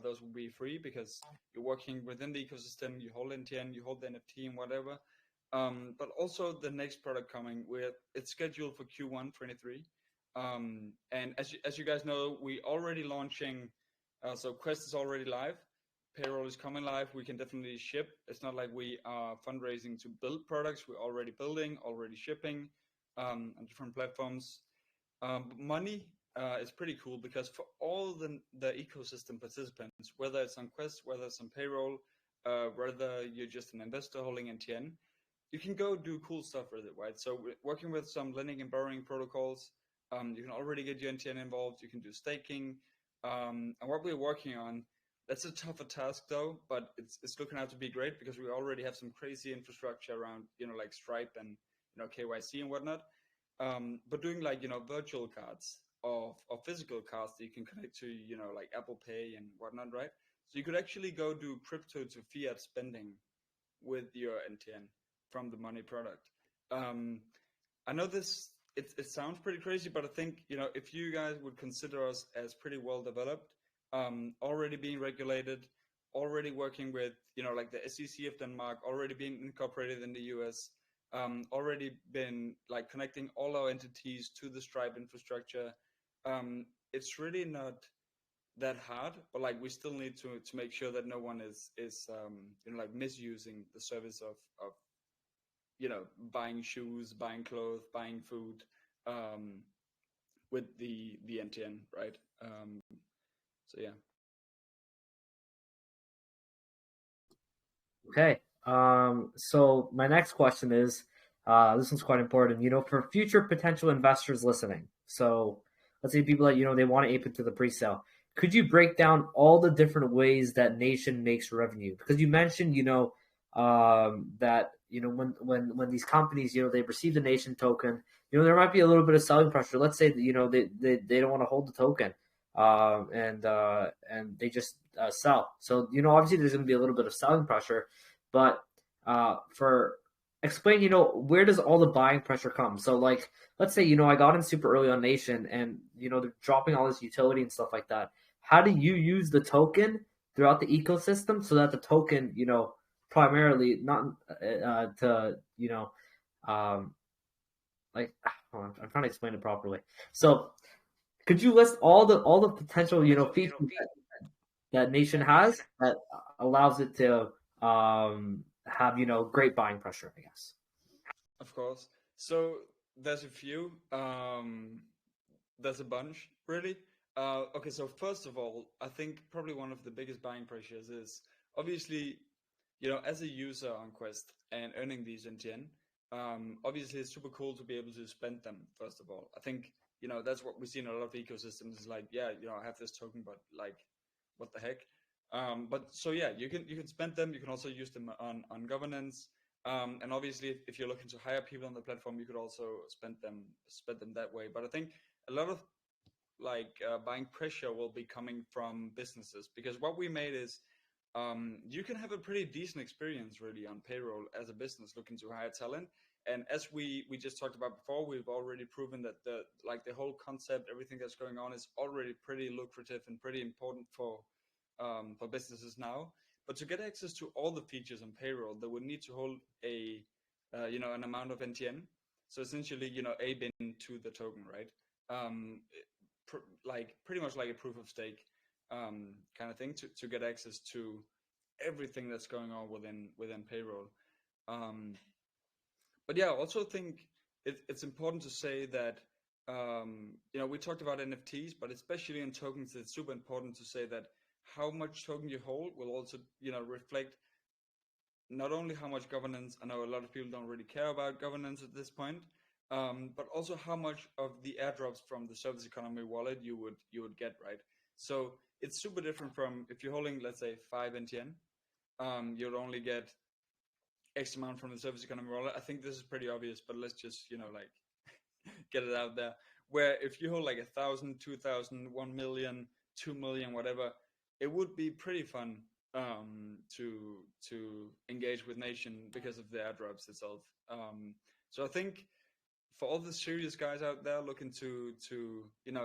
those will be free because you're working within the ecosystem. You hold NTN, you hold the NFT and whatever. But also the next product coming, it's scheduled for Q1 23. And as you guys know, we already launching. So Quest is already live. Payroll is coming live. We can definitely ship. It's not like we are fundraising to build products. We're already building, already shipping on different platforms. Money is pretty cool because for all the ecosystem participants, whether it's on Quest, whether it's on Payroll, whether you're just an investor holding NTN, you can go do cool stuff with it, right? So we're working with some lending and borrowing protocols. You can already get your NTN involved. You can do staking. And what we're working on, that's a tougher task though, but it's looking out to be great because we already have some crazy infrastructure around, like Stripe and, KYC and whatnot. But doing like, virtual cards or physical cards that you can connect to, like Apple Pay and whatnot, right? So you could actually go do crypto to fiat spending with your NTN from the money product. I know it sounds pretty crazy, but I think if you guys would consider us as pretty well developed, already being regulated, already working with like the SEC of Denmark, already being incorporated in the US, already been like connecting all our entities to the Stripe infrastructure. It's really not that hard, but like we still need to make sure that no one is like misusing the service of buying shoes, buying clothes, buying food, with the NTN, right? So yeah. Okay. So my next question is, this one's quite important. For future potential investors listening. So let's say people that they want to ape into the pre-sale. Could you break down all the different ways that Naetion makes revenue? Because you mentioned, that when these companies, they receive the Naetion token, there might be a little bit of selling pressure. Let's say that they don't want to hold the token, and they just sell. So obviously there's going to be a little bit of selling pressure, but for explain, where does all the buying pressure come? So like, let's say I got in super early on Naetion, and they're dropping all this utility and stuff like that. How do you use the token throughout the ecosystem so that the token, primarily not to like, I'm trying to explain it properly. So could you list all the potential features that Naetion has that allows it to have great buying pressure, I guess? Of course. So there's a few. There's a bunch, really. Okay, so first of all, I think probably one of the biggest buying pressures is obviously, as a user on Quest and earning these NTN, obviously it's super cool to be able to spend them, first of all. I think, that's what we see in a lot of ecosystems is like, yeah, I have this token, but like, what the heck? But so yeah, you can spend them. You can also use them on governance. And obviously, if you're looking to hire people on the platform, you could also spend them that way. But I think a lot of buying pressure will be coming from businesses, because what we made is you can have a pretty decent experience really on payroll as a business looking to hire talent. And as we just talked about before, we've already proven that the whole concept, everything that's going on, is already pretty lucrative and pretty important for businesses now. But to get access to all the features on payroll, they would need to hold an amount of NTN. So essentially, a bin to the token, right? Pretty much like a proof of stake kind of thing to get access to everything that's going on within payroll. But yeah, I also think it's important to say that we talked about NFTs, but especially in tokens, it's super important to say that how much token you hold will also reflect not only how much governance. I know a lot of people don't really care about governance at this point, but also how much of the airdrops from the service economy wallet you would get, right? So it's super different from if you're holding, let's say, 5 NTN, you'll only get X amount from the service economy wallet. I think this is pretty obvious, but let's just get it out there. Where if you hold like 1,000, 2,000, 1 million, 2 million, whatever, it would be pretty fun to engage with Naetion because of the airdrops itself. So I think for all the serious guys out there looking to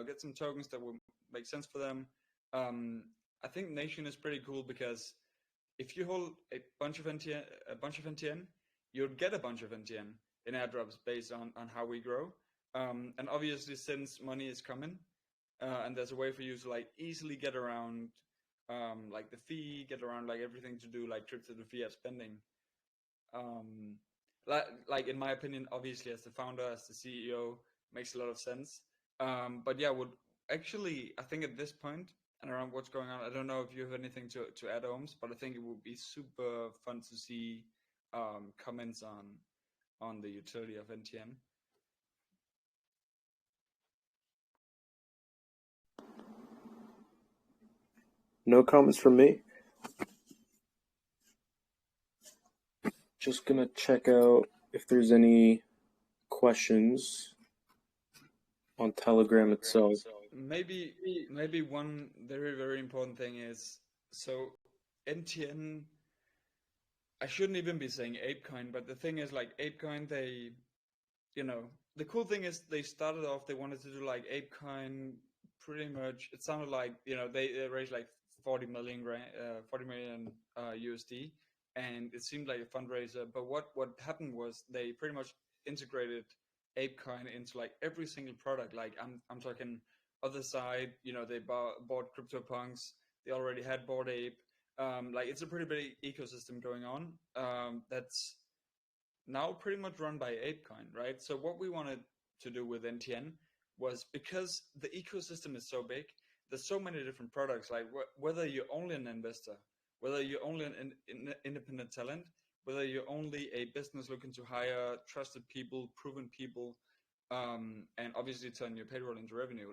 get some tokens that will make sense for them, I think Naetion is pretty cool, because if you hold a bunch of NTN, you'll get a bunch of NTN in airdrops based on how we grow. And obviously, since money is coming, and there's a way for you to easily get around the fee, get around everything to do crypto to fiat spending. In my opinion, obviously as the founder, as the CEO, makes a lot of sense. But yeah, I think at this point and around what's going on, I don't know if you have anything to add, Ohms, but I think it would be super fun to see comments on the utility of NTN. No comments from me. Just gonna check out if there's any questions on Telegram itself. Maybe one very, very important thing is, so NTN, I shouldn't even be saying ApeCoin, but the thing is, ApeCoin, they, the cool thing is they started off, they wanted to do ApeCoin pretty much. It sounded like, they raised 40 million USD, and it seemed like a fundraiser. But what happened was they pretty much integrated ApeCoin into every single product. I'm talking other side, they bought CryptoFrog's, they already had Bored Ape. It's a pretty big ecosystem going on that's now pretty much run by ApeCoin, right? So what we wanted to do with NTN was, because the ecosystem is so big, there's so many different products, whether you're only an investor, whether you're only an independent talent, whether you're only a business looking to hire trusted people, proven people, and obviously turn your payroll into revenue.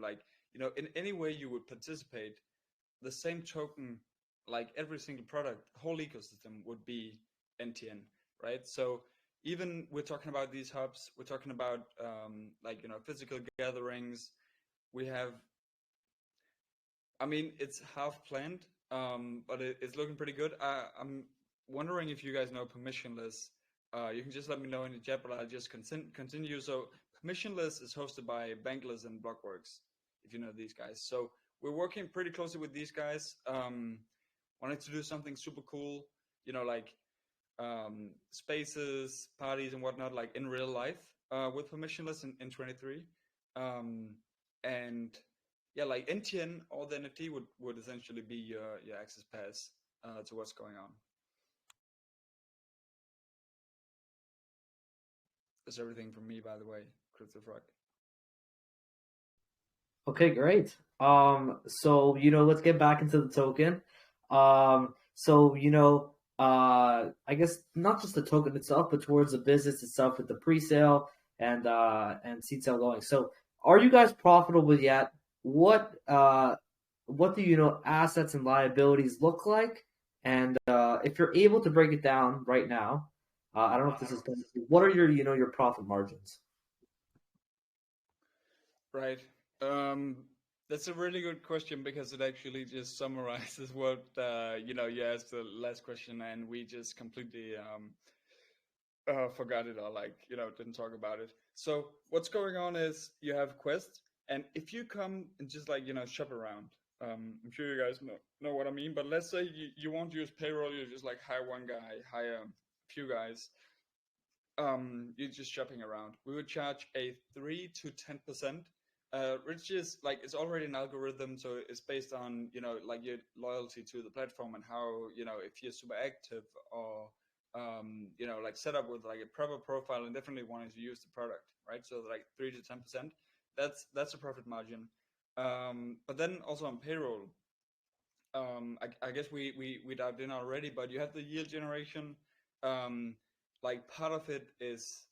In any way you would participate, the same token, every single product, whole ecosystem would be NTN, right? So even we're talking about these hubs, we're talking about physical gatherings. We have, it's half planned, but it's looking pretty good. I'm wondering if you guys know permissionless. You can just let me know in the chat, but I'll just continue. So permissionless is hosted by Bankless and Blockworks, if you know these guys. So we're working pretty closely with these guys. Wanted to do something super cool, spaces, parties, and whatnot, in real life, with permissionless in 23. And yeah, NTN or the NFT would essentially be your access pass to what's going on. That's everything from me, by the way, CryptoFrog. Okay, great. So let's get back into the token. I guess not just the token itself, but towards the business itself with the pre-sale and seed sale going. So, are you guys profitable yet? What do assets and liabilities look like? And if you're able to break it down right now, I don't know if this is going to. What are your profit margins? Right. That's a really good question because it actually just summarizes what you asked the last question, and we just completely forgot it or didn't talk about it. So what's going on is you have quests, and if you come and just shop around, I'm sure you guys know what I mean. But let's say you won't use payroll, you just like hire one guy, hire a few guys. You're just shopping around. We would charge a 3 to 10%, which is like it's already an algorithm, so it's based on like your loyalty to the platform and how if you're super active or like set up with like a proper profile and definitely wanting to use the product, right? So like 3 to 10%, that's a profit margin. But then also on payroll, I guess we dived in already, but you have the yield generation. Like part of it is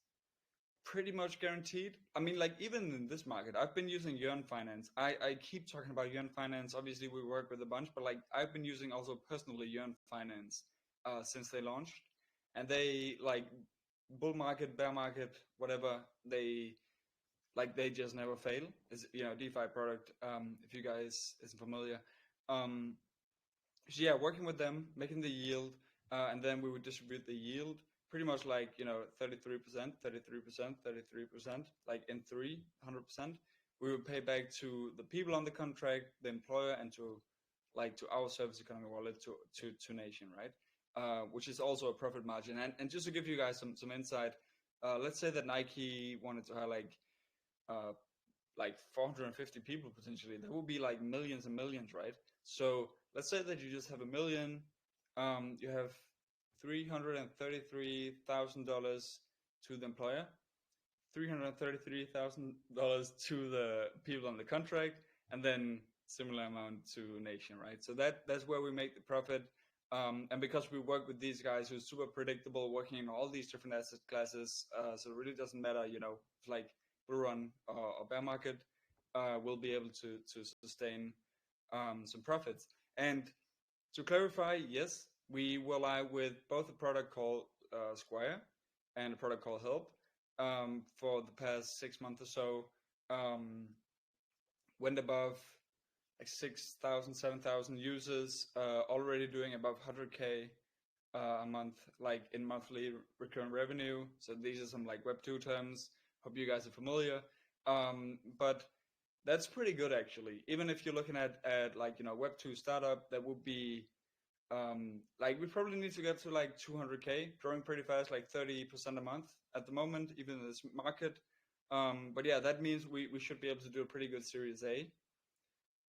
pretty much guaranteed. I mean, like even in this market, I've been using Yearn Finance. I keep talking about Yearn Finance. Obviously, we work with a bunch, but like I've been using also personally Yearn Finance since they launched, and they like bull market, bear market, whatever. They just never fail. Is DeFi product. If you guys isn't familiar, um, so yeah, working with them, making the yield, and then we would distribute the yield pretty much like 33%, 33%, 33%, like in 300%. We would pay back to the people on the contract, the employer, and to our service economy wallet to Naetion, right? Which is also a profit margin. And just to give you guys some insight, let's say that Nike wanted to hire uh, like 450 people potentially. That would be like millions and millions, right? So let's say that you just have a million, you have $333,000 to the employer, $333,000 to the people on the contract, and then similar amount to Naetion, right? So that's where we make the profit. And because we work with these guys who's super predictable, working in all these different asset classes, so it really doesn't matter, like bull run or bear market, we'll be able to sustain some profits. And to clarify, yes, we will lie with both a product called Squire and a product called Help. For the past 6 months or so, went above like 6,000, 7,000 users, already doing above 100K a month, like in monthly recurring revenue. So these are some like Web2 terms. Hope you guys are familiar. But that's pretty good actually. Even if you're looking at like Web2 startup, that would be like we probably need to get to like 200K, growing pretty fast, like 30% a month at the moment, even in this market. But yeah, that means we should be able to do a pretty good Series A.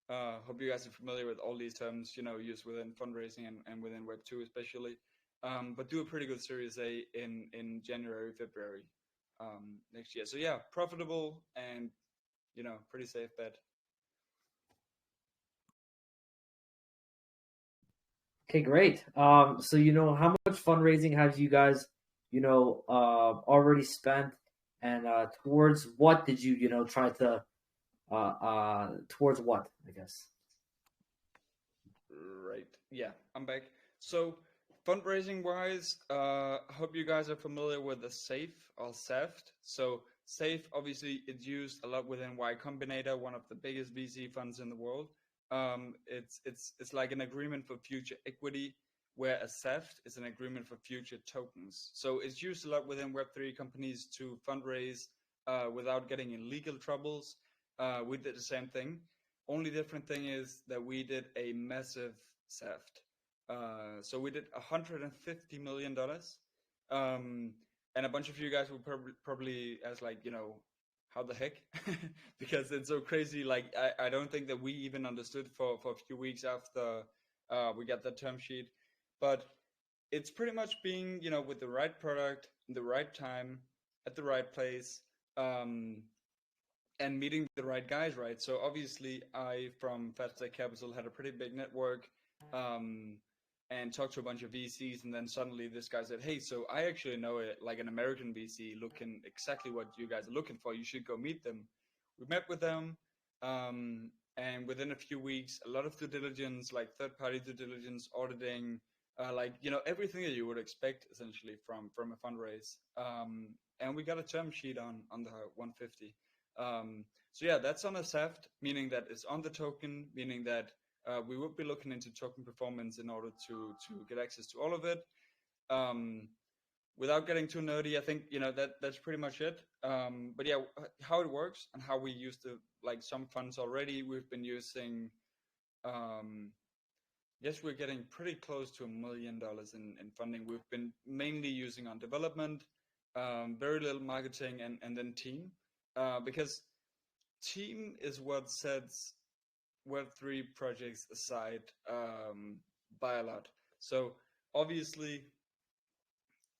Hope you guys are familiar with all these terms, used within fundraising and within Web2 especially. But do a pretty good Series A in January, February next year. So yeah, profitable and pretty safe bet. Okay, great. So how much fundraising have you guys, already spent, and towards what did you, try to, towards what, I guess. Right. Yeah, I'm back. So fundraising wise, I hope you guys are familiar with the SAFE or SAFT. So SAFE, obviously, it's used a lot within Y Combinator, one of the biggest VC funds in the world. It's like an agreement for future equity, where a SAFT is an agreement for future tokens. So it's used a lot within Web3 companies to fundraise without getting in legal troubles. We did the same thing. Only different thing is that we did a massive SAFT. So we did $150 million. And a bunch of you guys will probably ask, like, how the heck? Because it's so crazy. Like, I don't think that we even understood for a few weeks after we got that term sheet. But it's pretty much being, with the right product, in the right time, at the right place, and meeting the right guys, right? So obviously, I from Fastech Capital had a pretty big network, and talked to a bunch of VCs, and then suddenly this guy said, "Hey, so I actually know it, like an American VC looking exactly what you guys are looking for. You should go meet them." We met with them, and within a few weeks, a lot of due diligence, like third-party due diligence, auditing, everything that you would expect essentially from a fundraise. And we got a term sheet on the 150. So yeah, that's on a SAFT, meaning that it's on the token, meaning that we would be looking into token performance in order to get access to all of it. Without getting too nerdy, I think that's pretty much it. But yeah, how it works and how we use some funds already. We've been using. Yes, we're getting pretty close to $1 million in funding. We've been mainly using on development, very little marketing, and then team, because team is what sets Web3 projects aside by a lot. So obviously,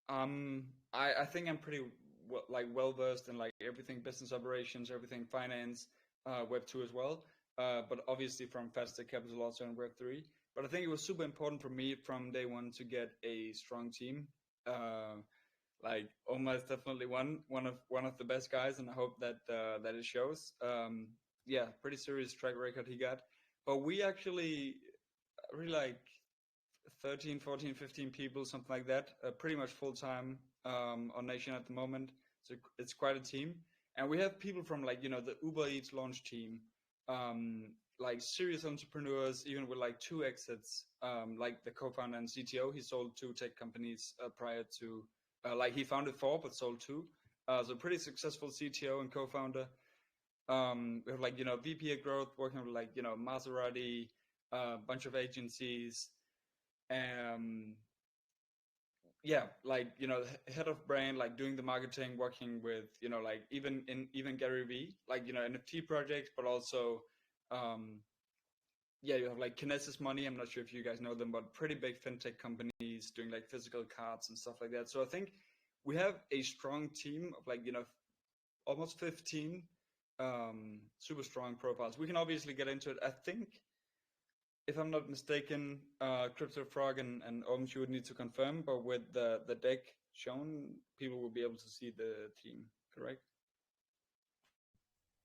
I think I'm pretty well versed in everything business operations, everything finance, Web2 as well. But obviously from Faster Capital also in Web3. But I think it was super important for me from day one to get a strong team. Omar is definitely one of the best guys, and I hope that that it shows. Yeah, pretty serious track record he got. But we actually really 13, 14, 15 people, something like that, pretty much full time on Naetion at the moment. So it's quite a team, and we have people from the Uber Eats launch team, serious entrepreneurs, even with 2 exits, like the co-founder and CTO. He sold 2 tech companies prior to, he founded 4 but sold 2. So pretty successful CTO and co-founder. We have VP of growth working with Maserati, a bunch of agencies. Head of brand, doing the marketing, working with even Gary V, NFT projects, but also you have Kinesis Money. I'm not sure if you guys know them, but pretty big fintech companies doing physical cards and stuff like that. So I think we have a strong team of almost 15 super strong profiles. We can obviously get into it. I think, if I'm not mistaken, CryptoFrog and OMG would need to confirm, but with the deck shown, people will be able to see the team, correct?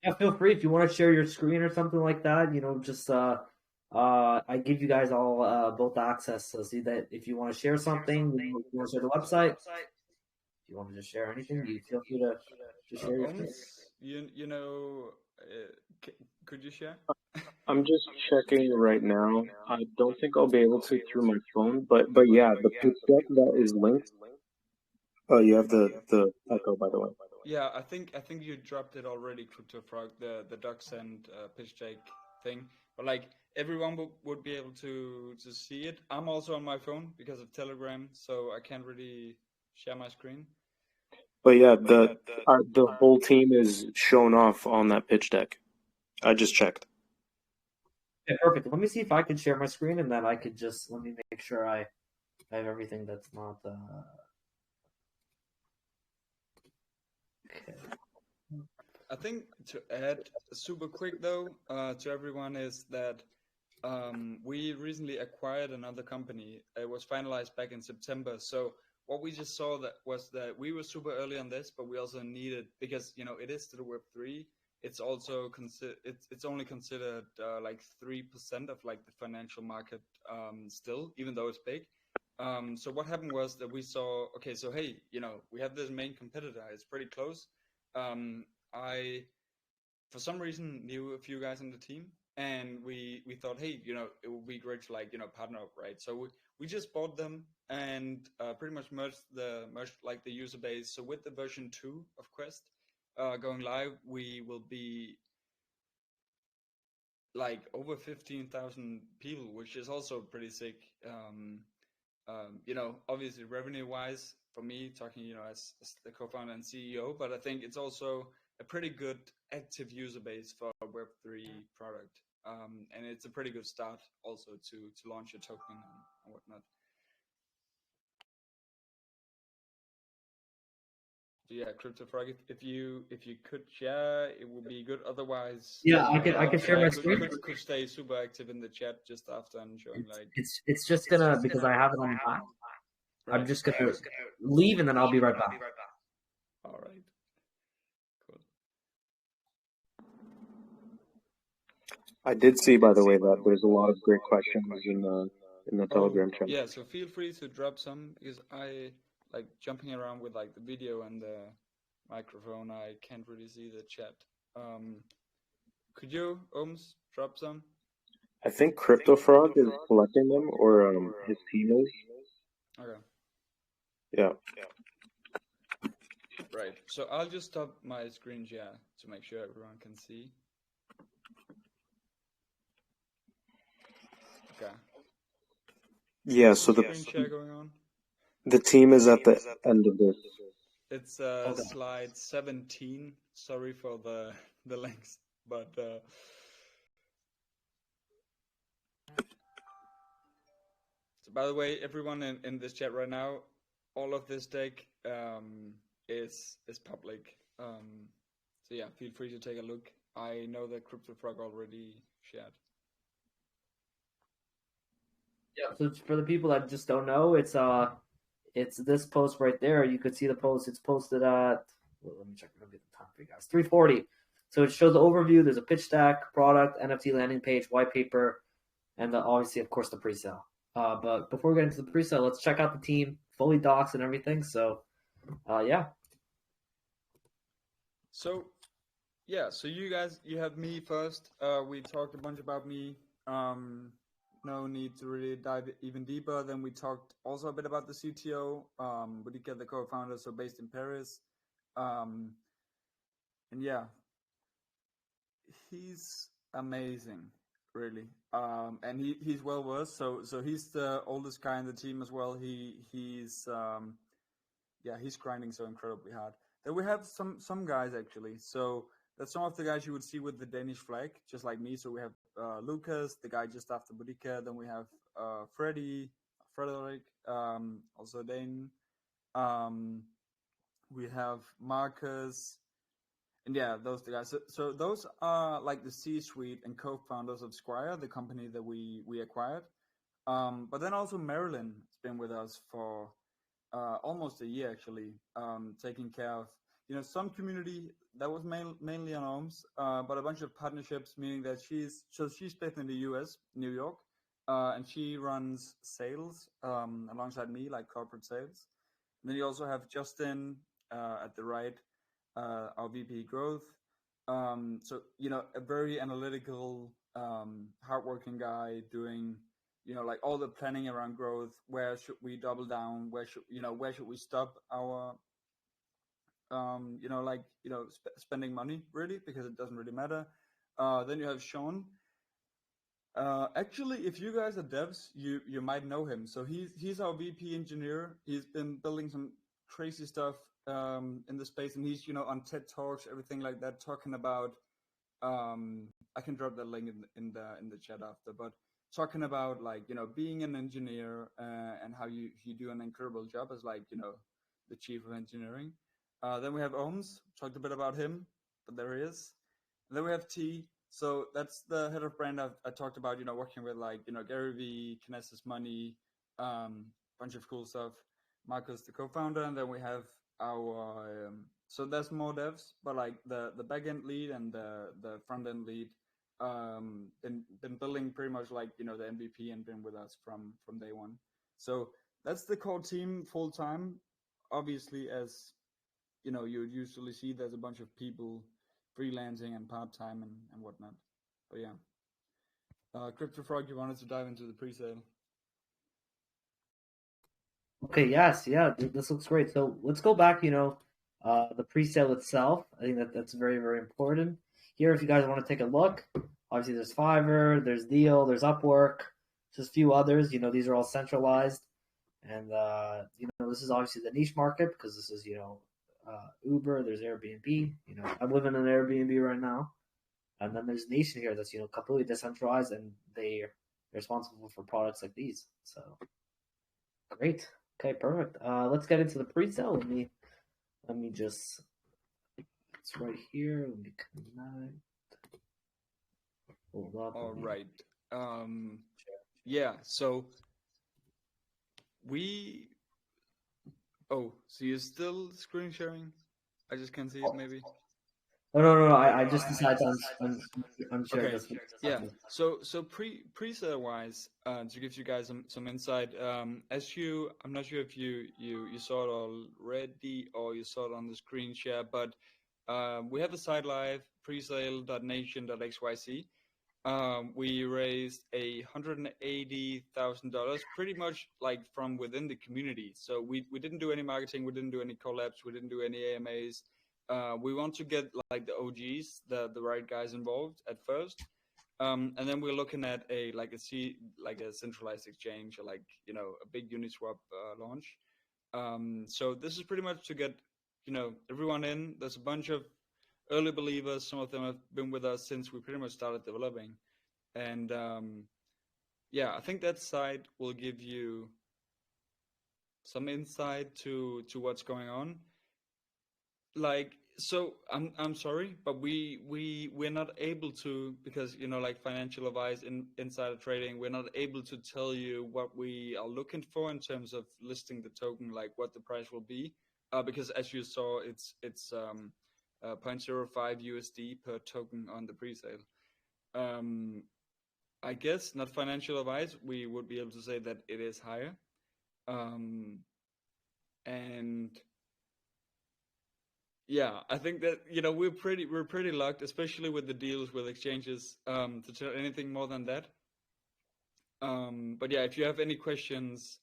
Yeah, feel free if you want to share your screen or something like that. Just I give you guys all both access. So see that if you want to share something, you want to share the website. If you want to just share anything, you feel free to share your screen. Could you share? I'm just checking right now. I don't think I'll be able to through my phone, but yeah, the pitch deck that is linked. Oh, you have the echo, by the way. Yeah, I think you dropped it already, CryptoFrog, the docs and pitch deck thing. But everyone would be able to see it. I'm also on my phone because of Telegram, so I can't really share my screen. But yeah, the whole team is shown off on that pitch deck. I just checked. Yeah, perfect. Let me see if I can share my screen, and then I could just let me make sure I have everything that's not. Okay. I think to add super quick though to everyone is that we recently acquired another company. It was finalized back in September. So what we just saw was that we were super early on this, but we also needed, because it is still Web3. It's also it's only considered 3% of the financial market still, even though it's big. So what happened was that we saw, okay, so hey, we have this main competitor. It's pretty close. I, for some reason, knew a few guys on the team, and we thought, hey, it would be great to partner up, right? So we just bought them and pretty much merged the user base. So with the version 2 of Quest going live, we will be over 15,000 people, which is also pretty sick. Obviously revenue wise for me, talking, as the co-founder and CEO, but I think it's also a pretty good active user base for a Web3 product. And it's a pretty good start also to launch a token and whatnot. So yeah, CryptoFrog, if you could share, it would be good. Otherwise, yeah, I can share my screen. Could stay super active in the chat just after I'm showing It's just gonna, because I have it on my. Right. I'm just gonna leave and then I'll be right back. All right. Cool. I did see, by the way, that there's a lot of great questions in the Telegram channel. Yeah, so feel free to drop some, because I jumping around with the video and the microphone. I can't really see the chat. Could you, Ohms, drop some? I think CryptoFrog is collecting them, or his team is. Okay. Yeah. Right. So I'll just stop my screen share to make sure everyone can see. Okay. Yeah. Is So the screen share going on? the team is at the end of this. It's Okay. slide 17. Sorry for the links, but so by the way, everyone in this chat right now, all of this deck is public. So yeah, feel free to take a look. I know that CryptoFrog already shared. Yeah. So for the people that just don't know, it's this post right there. You could see the post. It's posted at. Well, let me check. Let me get the time for you guys. 3:40. So it shows the overview. There's a pitch deck, product, NFT landing page, white paper, and obviously, of course, the pre-sale. But before we get into the pre-sale, let's check out the team, fully docs and everything. So, yeah. So yeah, so you guys, you have me first. We talked a bunch about me. No need to really dive even deeper. Then we talked also a bit about the CTO, Boudica, the co-founder, so based in Paris. And yeah, he's amazing, really. And he's well versed. So he's the oldest guy in the team as well. He's grinding so incredibly hard. Then we have some guys actually. So that's some of the guys you would see with the Danish flag, just like me. So we have Lucas, the guy just after Boudica. Then we have Frederick, also Dane. We have Marcus, and yeah, those the guys. So those are like the C-suite and co-founders of Squire, the company that we acquired. But then also Marilyn has been with us for almost a year actually, taking care of some community that was mainly on Ohms, but a bunch of partnerships, meaning that she's based in the US, New York, and she runs sales alongside me, like corporate sales. And then you also have Justin at the right, our VP growth. So a very analytical, hardworking guy doing like all the planning around growth. Where should we double down? Where should we stop our spending money, really, because it doesn't really matter. Then you have Sean. Actually, if you guys are devs, you might know him. So he's our VP engineer. He's been building some crazy stuff in the space, and he's on TED Talks, everything like that, talking about. I can drop that link in the chat after, but talking about like being an engineer and how you do an incredible job as like the chief of engineering. Then we have Ohms, talked a bit about him, but there he is. And then we have T. So that's the head of brand I talked about, working with like, Gary Vee, Kinesis Money, bunch of cool stuff. Marcus, the co-founder. And then we have our, so there's more devs, but like the backend lead and the front end lead, been building pretty much like, the MVP and been with us from day one. So that's the core team full time. Obviously, as you would usually see, there's a bunch of people freelancing and part-time and whatnot. But yeah, CryptoFrog, you wanted to dive into the pre-sale? Okay, yes, yeah, this looks great. So let's go back, the pre-sale itself. I think that's very, very important. Here, if you guys want to take a look, obviously there's Fiverr, there's Deal, there's Upwork, just a few others. These are all centralized. And, this is obviously the niche market because this is, Uber, there's Airbnb. I'm living in an Airbnb right now. And then there's Naetion here that's, completely decentralized, and they're responsible for products like these. So, great. Okay, perfect. Let's get into the pre-sale. Let me just, it's right here. Let me connect. Hold up. All right. Yeah. So so you're still screen sharing? I just can't see it. Maybe. Oh no! I just decided to unshare Okay. this. Yeah. So pre-sale wise, to give you guys some insight, I'm not sure if you saw it already or you saw it on the screen share, but We have the site live, presale.naetion.xyz. We raised $180,000, pretty much like from within the community. So we didn't do any marketing, we didn't do any collabs, we didn't do any AMAs. We want to get like the OGs, the right guys involved at first, and then we're looking at a centralized exchange, or like a big Uniswap launch. So this is pretty much to get everyone in. There's a bunch of early believers. Some of them have been with us since we pretty much started developing. And yeah, I think that site will give you some insight to what's going on. Like, so I'm sorry, but we're not able to, because like financial advice in insider trading, we're not able to tell you what we are looking for in terms of listing the token, like what the price will be, because as you saw, it's 0.05 USD per token on the presale. I guess not financial advice. We would be able to say that it is higher, and yeah, I think that we're pretty lucked, especially with the deals with exchanges, to tell anything more than that. But yeah, if you have any questions,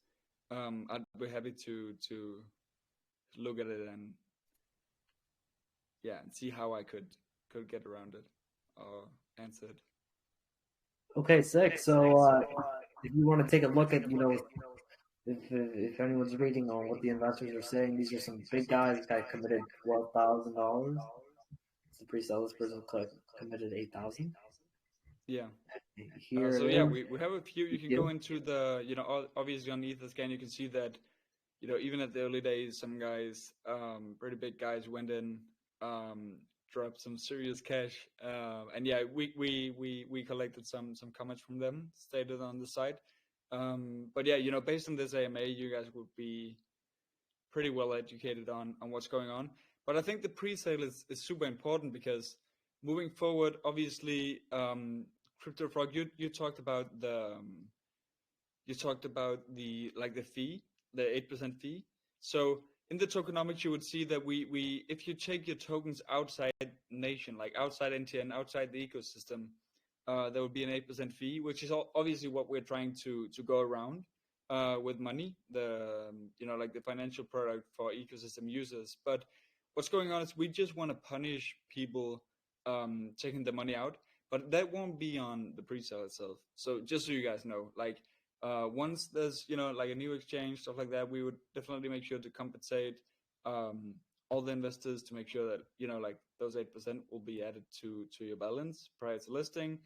I'd be happy to look at it and see how I could get around it or answer it. Okay, sick. So if you want to take a look at if anyone's reading on what the investors are saying, these are some big guys. This guy committed $12,000. The pre-sale, this person committed 8,000. Yeah. Here so yeah, we have a few. You can go into the obviously on Etherscan, you can see that even at the early days, some guys, pretty big guys, went in, dropped some serious cash, and yeah, we collected some comments from them, stated on the site. But yeah, based on this AMA, you guys would be pretty well educated on what's going on. But I think the pre-sale is super important, because moving forward, obviously, CryptoFrog, you talked about the fee, the 8% fee. So in the tokenomics, you would see that we if you take your tokens outside Naetion, like outside NTN, outside the ecosystem, there would be an 8% fee, which is obviously what we're trying to go around with money, the like the financial product for ecosystem users. But what's going on is we just want to punish people taking the money out, but that won't be on the pre-sale itself. So just so you guys know, like once there's like a new exchange, stuff like that, we would definitely make sure to compensate all the investors, to make sure that like those 8% will be added to your balance prior to listing.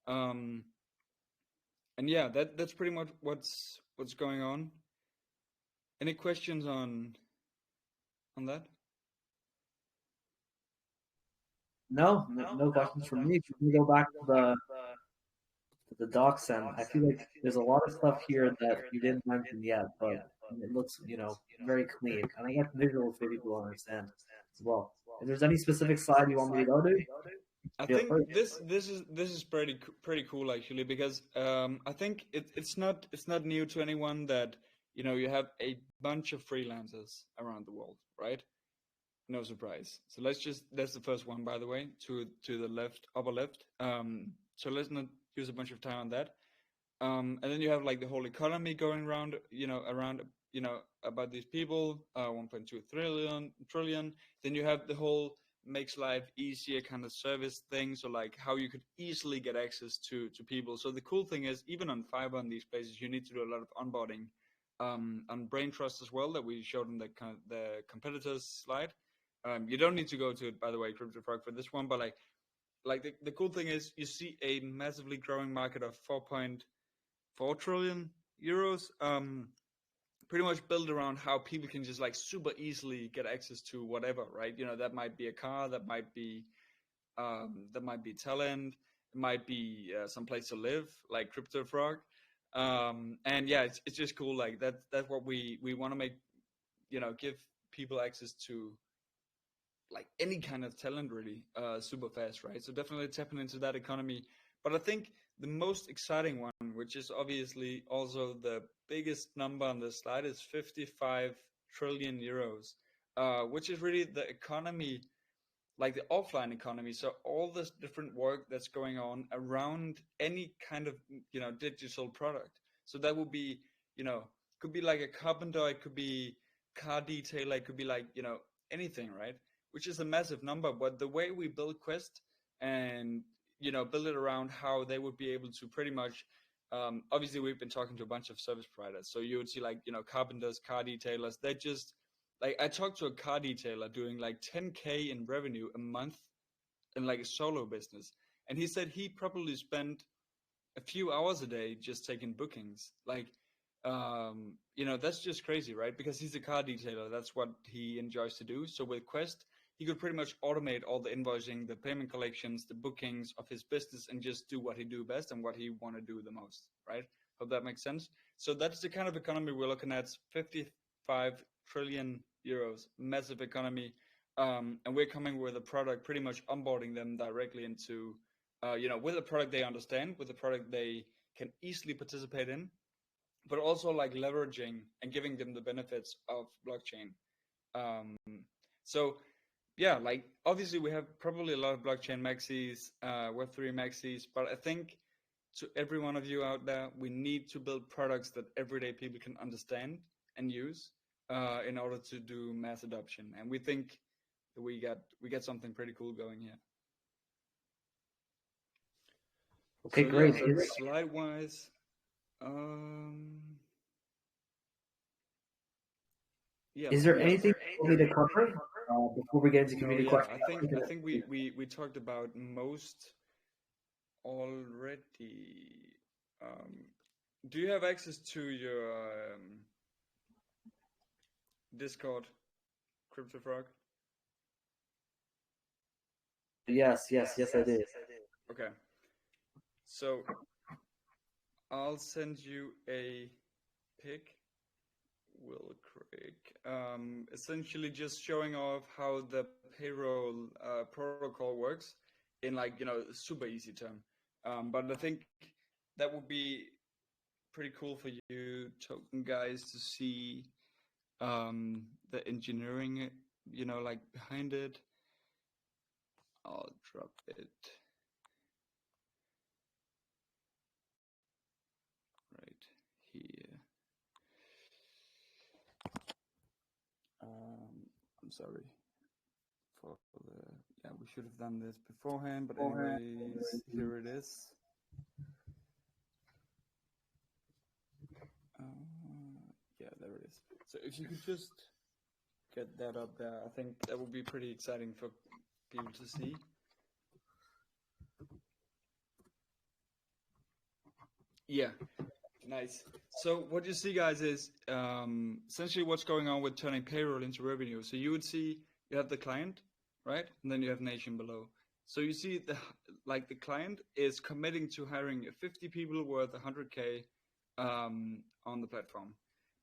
And yeah, that's pretty much what's going on. Any questions on that? No questions from me. If we go back to the docs, and I feel like there's a lot of stuff here that you didn't mention yet, but it looks very clean, and I got visuals for people to understand as well. If there's any specific slide you want me to go to, I think this is pretty cool, actually, because I think it's not new to anyone that you have a bunch of freelancers around the world, right? No surprise. So that's the first one, by the way, to the left, upper left. So let's not use a bunch of time on that. And then you have like the whole economy going around, about these people, 1.2 trillion. Then you have the whole makes life easier kind of service thing. So like how you could easily get access to people. So the cool thing is, even on Fiverr and these places, you need to do a lot of onboarding, on Brain Trust as well, that we showed in the competitors slide. You don't need to go to it, by the way, CryptoFrog, for this one, but like the cool thing is, you see a massively growing market of 4.4 trillion euros, pretty much built around how people can just like super easily get access to whatever, right? That might be a car, that might be talent, it might be some place to live, like CryptoFrog. And yeah, it's just cool. Like that's what we want to make, give people access to like any kind of talent, really, super fast, right? So definitely tapping into that economy. But I think the most exciting one, which is obviously also the biggest number on the slide, is 55 trillion euros, which is really the economy like the offline economy. So all this different work that's going on around any kind of, digital product. So that would be, could be like a carpenter, it could be car detailer, it could be like, anything, right? Which is a massive number. But the way we build Quest and, build it around how they would be able to pretty much, obviously we've been talking to a bunch of service providers. So you would see like, carpenters, car detailers, they just, like I talked to a car detailer doing like 10K in revenue a month in like a solo business. And he said he probably spent a few hours a day just taking bookings. Like, that's just crazy, right? Because he's a car detailer. That's what he enjoys to do. So with Quest, he could pretty much automate all the invoicing, the payment collections, the bookings of his business, and just do what he do best and what he want to do the most, right? Hope that makes sense. So that's the kind of economy we're looking at. 55 trillion euros, massive economy. And we're coming with a product, pretty much onboarding them directly into, with a product they understand, with a product they can easily participate in, but also like leveraging and giving them the benefits of blockchain. Um, so yeah, like obviously we have probably a lot of blockchain maxis, Web3 maxis, but I think to every one of you out there, we need to build products that everyday people can understand and use in order to do mass adoption. And we think that we get something pretty cool going here. Okay, so great. Yeah, slide wise. Yeah. Is there anything you need to cover before we get into community Yeah, questions? I think we talked about most already. Do you have access to your Discord, CryptoFrog? Yes, I did. Okay. So I'll send you a pic real quick. Essentially just showing off how the payroll protocol works in like, super easy term. But I think that would be pretty cool for you token guys to see the engineering, like behind it. I'll drop it right here. I'm sorry for the, yeah, we should have done this beforehand, but anyways, here it is. Yeah, there it is. So if you could just get that up there, I think that would be pretty exciting for people to see. Yeah, nice. So what you see, guys, is essentially what's going on with turning payroll into revenue. So you would see you have the client, right? And then you have Naetion below. So you see the client is committing to hiring 50 people worth 100K on the platform.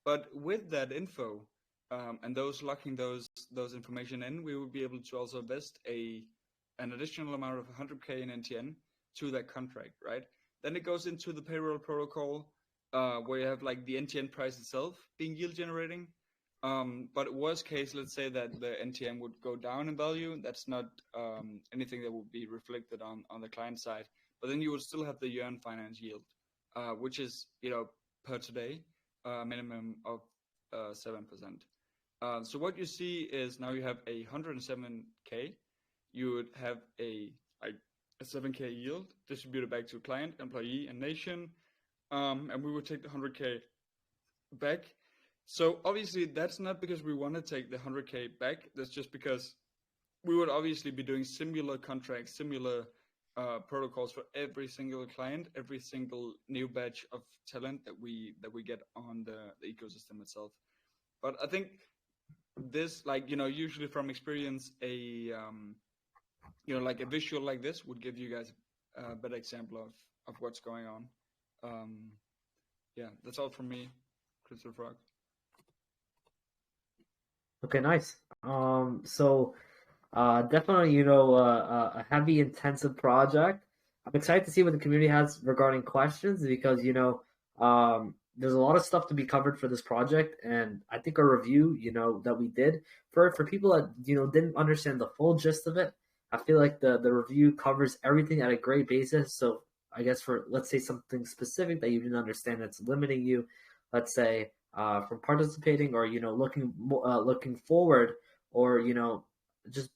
But with that info and those locking those information in, we will be able to also invest an additional amount of 100K in NTN to that contract, right? Then it goes into the payroll protocol where you have like the NTN price itself being yield generating. But worst case, let's say that the NTN would go down in value. That's not anything that would be reflected on the client side. But then you would still have the earn finance yield, which is, per today, minimum of 7%. So what you see is now you have a 107K. You would have a 7K yield distributed back to client, employee, and Naetion. And we would take the 100K back. So obviously that's not because we want to take the 100K back. That's just because we would obviously be doing similar contracts, similar protocols for every single client, every single new batch of talent that we get on the ecosystem itself. But I think this, usually from experience, a like a visual like this would give you guys a better example of what's going on. Yeah, that's all from me, CryptoFrog. Okay, nice. So definitely, a heavy, intensive project. I'm excited to see what the community has regarding questions because, there's a lot of stuff to be covered for this project, and I think our review, that we did for people that didn't understand the full gist of it, I feel like the review covers everything at a great basis. So I guess for, let's say, something specific that you didn't understand that's limiting you, let's say from participating, or looking forward, or just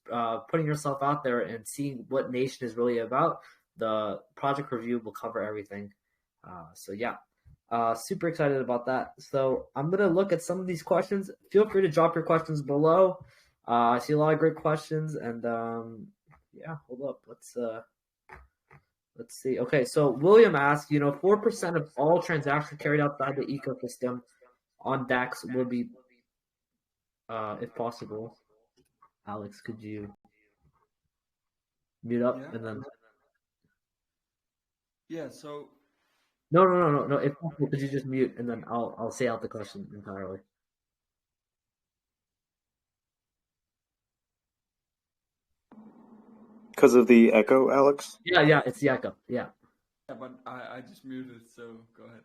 putting yourself out there and seeing what Naetion is really about, the project review will cover everything. So yeah, super excited about that. So I'm gonna look at some of these questions. Feel free to drop your questions below. I see a lot of great questions, and yeah, hold up. Let's see. Okay, so William asked, 4% of all transactions carried outside the ecosystem on DEX will be, if possible. Alex, could you mute up and then? Yeah. So. No. If possible, could you just mute and then I'll say out the question entirely. Because of the echo, Alex? Yeah, it's the echo. Yeah. Yeah, but I just muted, so go ahead.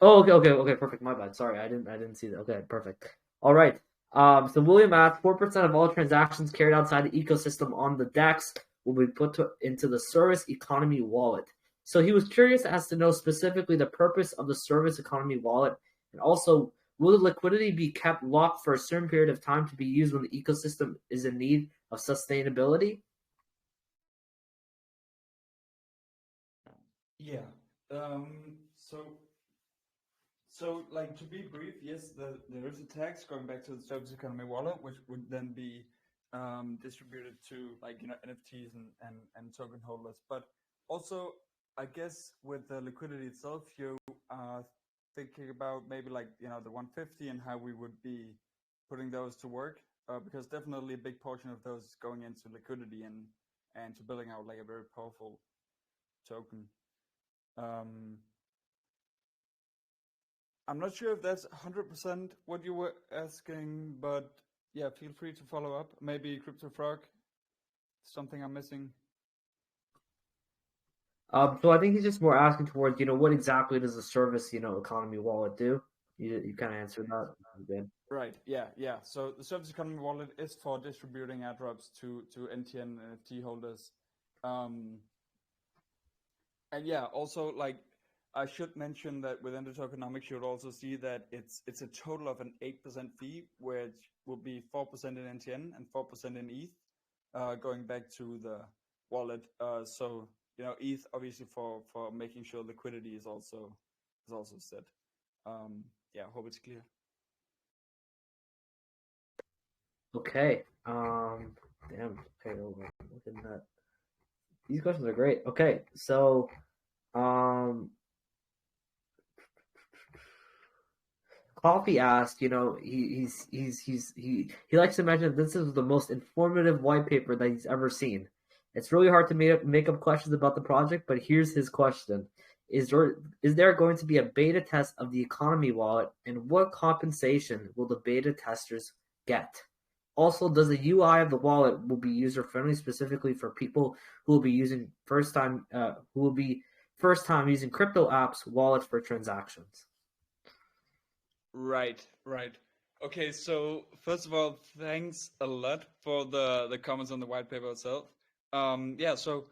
Oh, okay, perfect. My bad. Sorry, I didn't see that. Okay, perfect. All right. So William asked, 4% of all transactions carried outside the ecosystem on the DEX will be put into the Service Economy wallet. So he was curious as to know specifically the purpose of the Service Economy wallet, and also, will the liquidity be kept locked for a certain period of time to be used when the ecosystem is in need of sustainability? Yeah. So like, to be brief, yes, there is a tax going back to the Service Economy wallet, which would then be distributed to, like, NFTs and token holders. But also, I guess with the liquidity itself, you are thinking about maybe, like, the 150 and how we would be putting those to work, because definitely a big portion of those is going into liquidity and to building out, like, a very powerful token. I'm not sure if that's 100% what you were asking, but yeah, feel free to follow up. Maybe CryptoFrog, something I'm missing. So I think he's just more asking towards, what exactly does the Service, Economy wallet do? You kind of answered that. Good. Right. Yeah. So the Service Economy wallet is for distributing airdrops to NTN NFT holders. And yeah, also, like, I should mention that within the tokenomics, you would also see that it's a total of an 8% fee, which will be 4% in NTN and 4% in ETH, going back to the wallet. So ETH obviously for making sure liquidity is also set. Yeah, hope it's clear. Okay. Damn. Okay. Look at that. These questions are great. Okay. So, Coffee asked, he likes to mention that this is the most informative white paper that he's ever seen. It's really hard to make up questions about the project, but here's his question. Is there going to be a beta test of the Economy wallet, and what compensation will the beta testers get? Also, does the UI of the wallet will be user-friendly, specifically for people who will be first time using crypto apps wallets for transactions? Right. Okay, so first of all, thanks a lot for the comments on the white paper itself. Yeah, so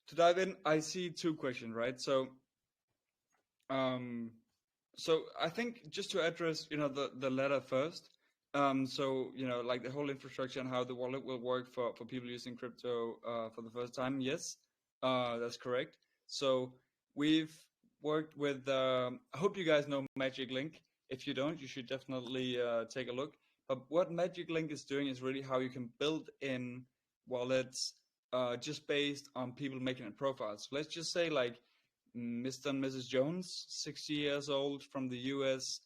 to dive in, I see two questions, right? So I think just to address, the latter first. So, like the whole infrastructure and how the wallet will work for people using crypto for the first time. Yes, that's correct. So we've worked with, I hope you guys know Magic Link. If you don't, you should definitely take a look. But what Magic Link is doing is really how you can build in wallets just based on people making a profile. So let's just say, like, Mr. and Mrs. Jones, 60 years old, from the US.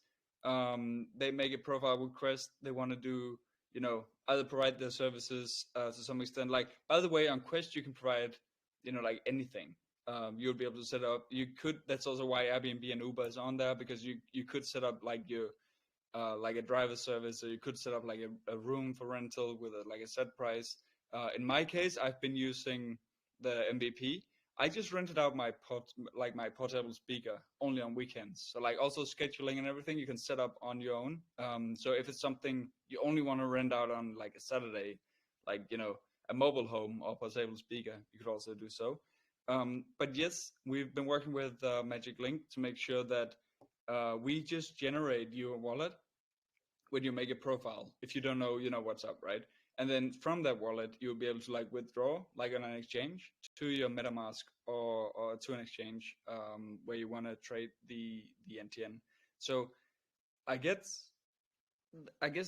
They make a profile request. They want to do, either provide their services to some extent. Like, by the way, on Quest, you can provide, like, anything. You'll be able to set up. That's also why Airbnb and Uber is on there, because you could set up, like, your like a driver service, or you could set up, like, a room for rental with a set price. In my case, I've been using the MVP. I just rented out my my portable speaker only on weekends. So like also scheduling and everything you can set up on your own. So if it's something you only want to rent out on like a Saturday, like a mobile home or portable speaker, you could also do so. But yes, we've been working with Magic Link to make sure that we just generate your wallet when you make a profile. If you don't know, what's up, right? And then from that wallet, you'll be able to like withdraw, like on an exchange, to your MetaMask or to an exchange where you want to trade the NTN. So I guess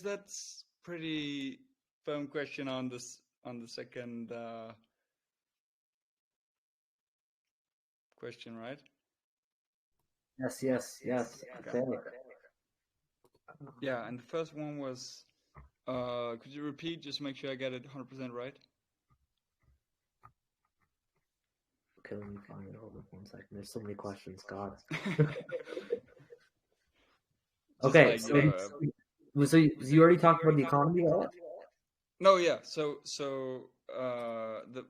that's pretty firm question on the second question, right? Yes. Okay. Yeah, and the first one was, could you repeat just to make sure I get it 100% right? Okay, let me find it. Hold on 1 second. There's so many questions, God. Okay, like, so you already talked about the economy wallet? No, yeah. So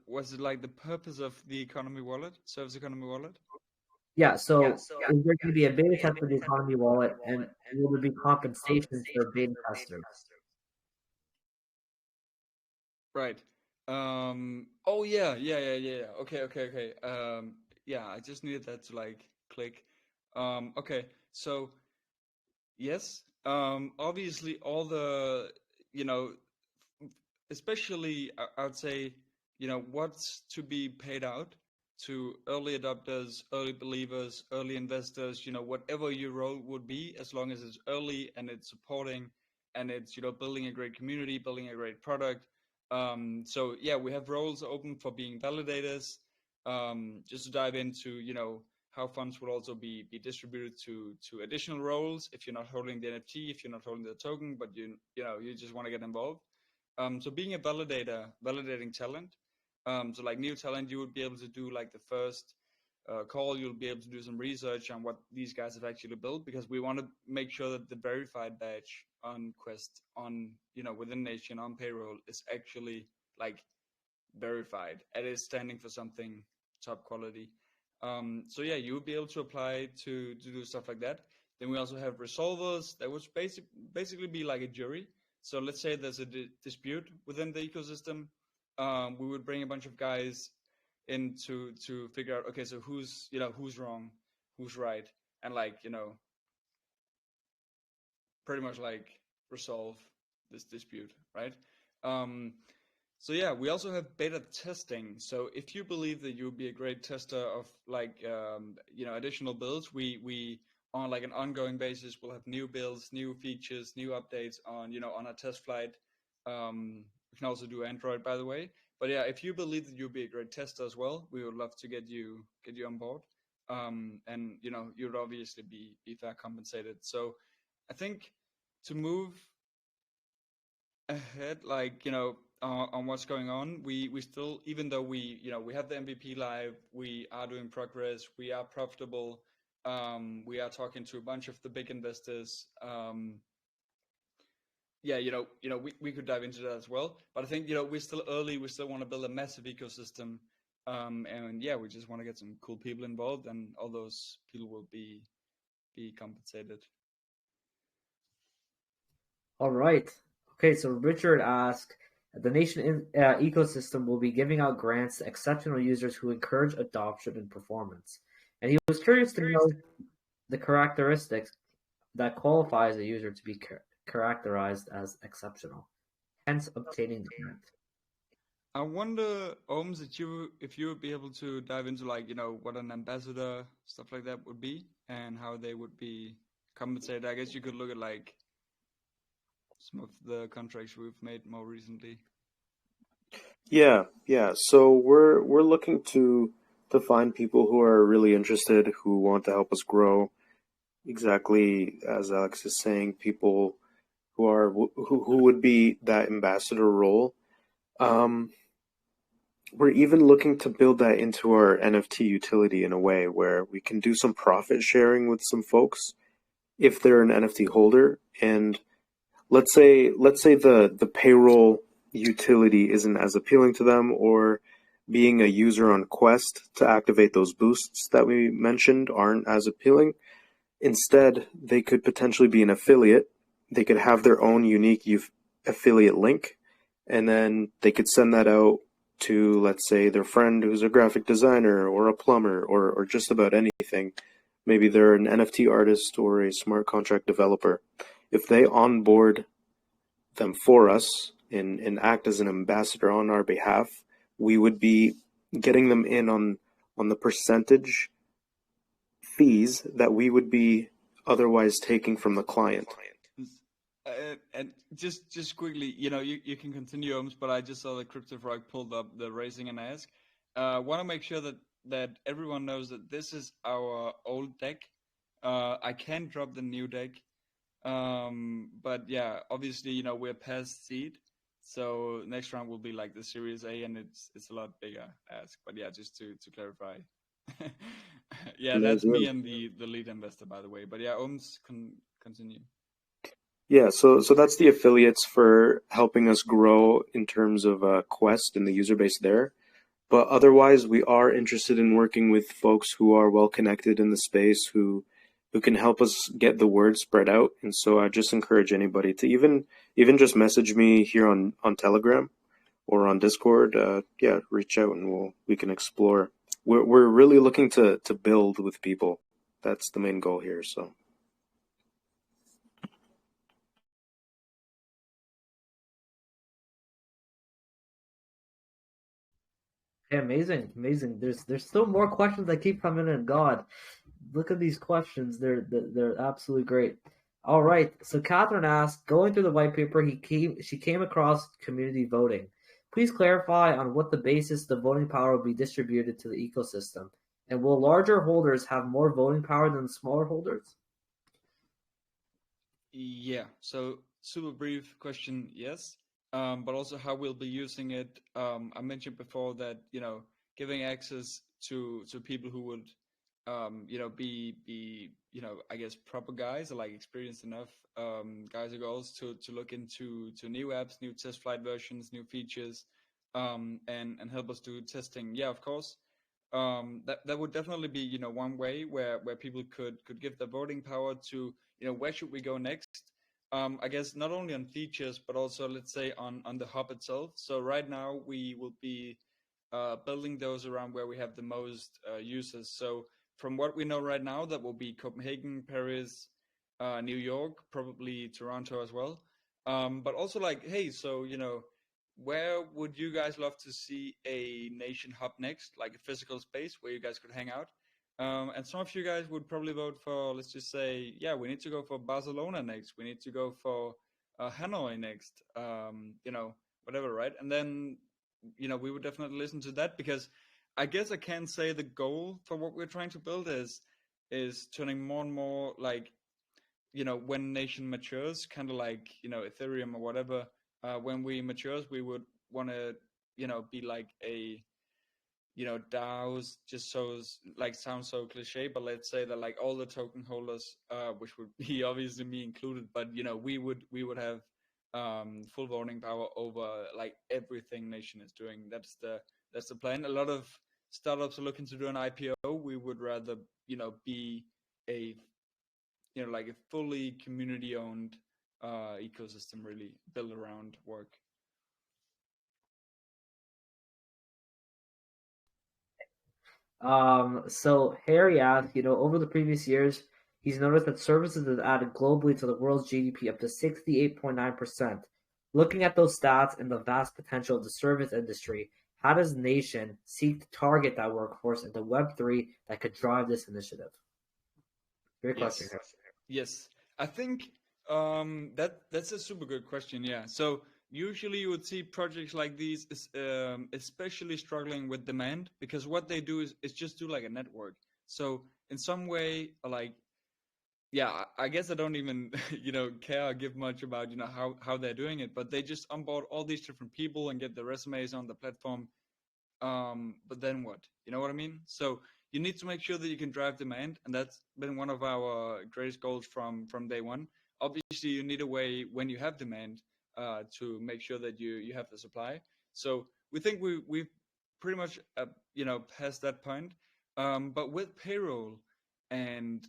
was it like the purpose of the economy wallet, service economy wallet? Yeah, so is there going to be a beta test for the economy wallet, and will there be compensation for beta testers? Right. Oh yeah. Okay. Yeah, I just needed that to like click. Okay. So yes. Obviously all the, especially I would say, what's to be paid out to early adopters, early believers, early investors, whatever your role would be, as long as it's early and it's supporting and it's, building a great community, building a great product. So yeah, we have roles open for being validators, just to dive into, how funds will also be distributed to additional roles if you're not holding the NFT, if you're not holding the token, but you just want to get involved. So being a validating talent, so like new talent, you would be able to do like the first call. You'll be able to do some research on what these guys have actually built, because we want to make sure that the verified badge on Quest, on within Naetion, on payroll, is actually like verified and is standing for something top quality. So yeah, you would be able to apply to do stuff like that. Then we also have resolvers that would basically be like a jury. So let's say there's a dispute within the ecosystem. We would bring a bunch of guys in to figure out, okay, so who's wrong, who's right, and like pretty much like resolve this dispute, right? So yeah, we also have beta testing. So if you believe that you'll be a great tester of like additional builds, we on like an ongoing basis will have new builds, new features, new updates on on a test flight. We can also do Android, by the way. But yeah, if you believe that you'll be a great tester as well, we would love to get you on board. And you'd obviously be fair compensated. So I think to move ahead, like on what's going on, we still, even though we have the MVP live, we are doing progress, we are profitable, we are talking to a bunch of the big investors. Yeah, we could dive into that as well, but I think we're still early. We still want to build a massive ecosystem, and yeah, we just want to get some cool people involved, and all those people will be compensated. All right. Okay, so Richard asked, the Naetion ecosystem will be giving out grants to exceptional users who encourage adoption and performance. And he was curious to know the characteristics that qualifies a user to be characterized as exceptional, hence obtaining the grant. I wonder, Ohms, if you would be able to dive into like what an ambassador, stuff like that would be, and how they would be compensated. I guess you could look at like some of the contracts we've made more recently. Yeah. So we're looking to find people who are really interested, who want to help us grow. Exactly as Alex is saying, people who would be that ambassador role. We're even looking to build that into our NFT utility in a way where we can do some profit sharing with some folks if they're an NFT holder. And let's say the payroll utility isn't as appealing to them, or being a user on Quest to activate those boosts that we mentioned aren't as appealing. Instead, they could potentially be an affiliate. They could have their own unique affiliate link, and then they could send that out to, let's say, their friend who's a graphic designer or a plumber or just about anything. Maybe they're an NFT artist or a smart contract developer. If they onboard them for us and act as an ambassador on our behalf, we would be getting them in on the percentage fees that we would be otherwise taking from the client. And just quickly, you can continue, Ohms, but I just saw that CryptoFrog pulled up the raising and ask. Want to make sure that everyone knows that this is our old deck. I can drop the new deck, but yeah, obviously, we're past seed, so next round will be like the Series A, and it's a lot bigger ask. But yeah, just to clarify. Yeah, that's me and the lead investor, by the way. But yeah, Ohms, continue. Yeah, so that's the affiliates for helping us grow in terms of Quest and the user base there. But otherwise, we are interested in working with folks who are well connected in the space, who can help us get the word spread out. And so I just encourage anybody to even just message me here on Telegram or on Discord. Yeah, reach out and we can explore. We're really looking to build with people. That's the main goal here. So. Yeah, amazing. There's still more questions that keep coming in. God, look at these questions. They're absolutely great. All right. So Catherine asked, going through the white paper, she came across community voting. Please clarify on what the basis the voting power will be distributed to the ecosystem, and will larger holders have more voting power than smaller holders? Yeah. So super brief question, yes. But also how we'll be using it. I mentioned before that giving access to people who would be I guess proper guys or like experienced enough guys or girls to look into new apps, new test flight versions, new features, and help us do testing. Yeah, of course. That would definitely be one way where people could give their voting power to where should we go next. I guess not only on features but also, let's say, on the hub itself. So right now we will be building those around where we have the most users. So from what we know right now, that will be Copenhagen, Paris, New York, probably Toronto as well. But also like, hey, so where would you guys love to see a Naetion hub next, like a physical space where you guys could hang out? And some of you guys would probably vote for, let's just say, yeah, we need to go for Barcelona next. We need to go for Hanoi next. Whatever, right? And then, we would definitely listen to that, because I guess I can say the goal for what we're trying to build is turning more and more like, when Naetion matures, kind of like, Ethereum or whatever. When we matures, we would want to, be like a DAOs, just so like sounds so cliche, but let's say that like all the token holders, which would be obviously me included, but we would have full voting power over like everything Naetion is doing. That's the plan. A lot of startups are looking to do an IPO. We would rather be a like a fully community owned ecosystem, really built around work. So Harry asked, over the previous years, he's noticed that services have added globally to the world's GDP up to 68.9%. Looking at those stats and the vast potential of the service industry, how does Naetion seek to target that workforce into Web3 that could drive this initiative? Great question. Yes. I think that's a super good question. Yeah. So usually you would see projects like these especially struggling with demand, because what they do is just do like a network. So in some way, like, yeah, I guess I don't even care or give much about how they're doing it, but they just onboard all these different people and get the resumes on the platform. But then what? You know what I mean? So you need to make sure that you can drive demand, and that's been one of our greatest goals from day one. Obviously, you need a way when you have demand to make sure that you have the supply. So we think we've pretty much past that point. But with payroll and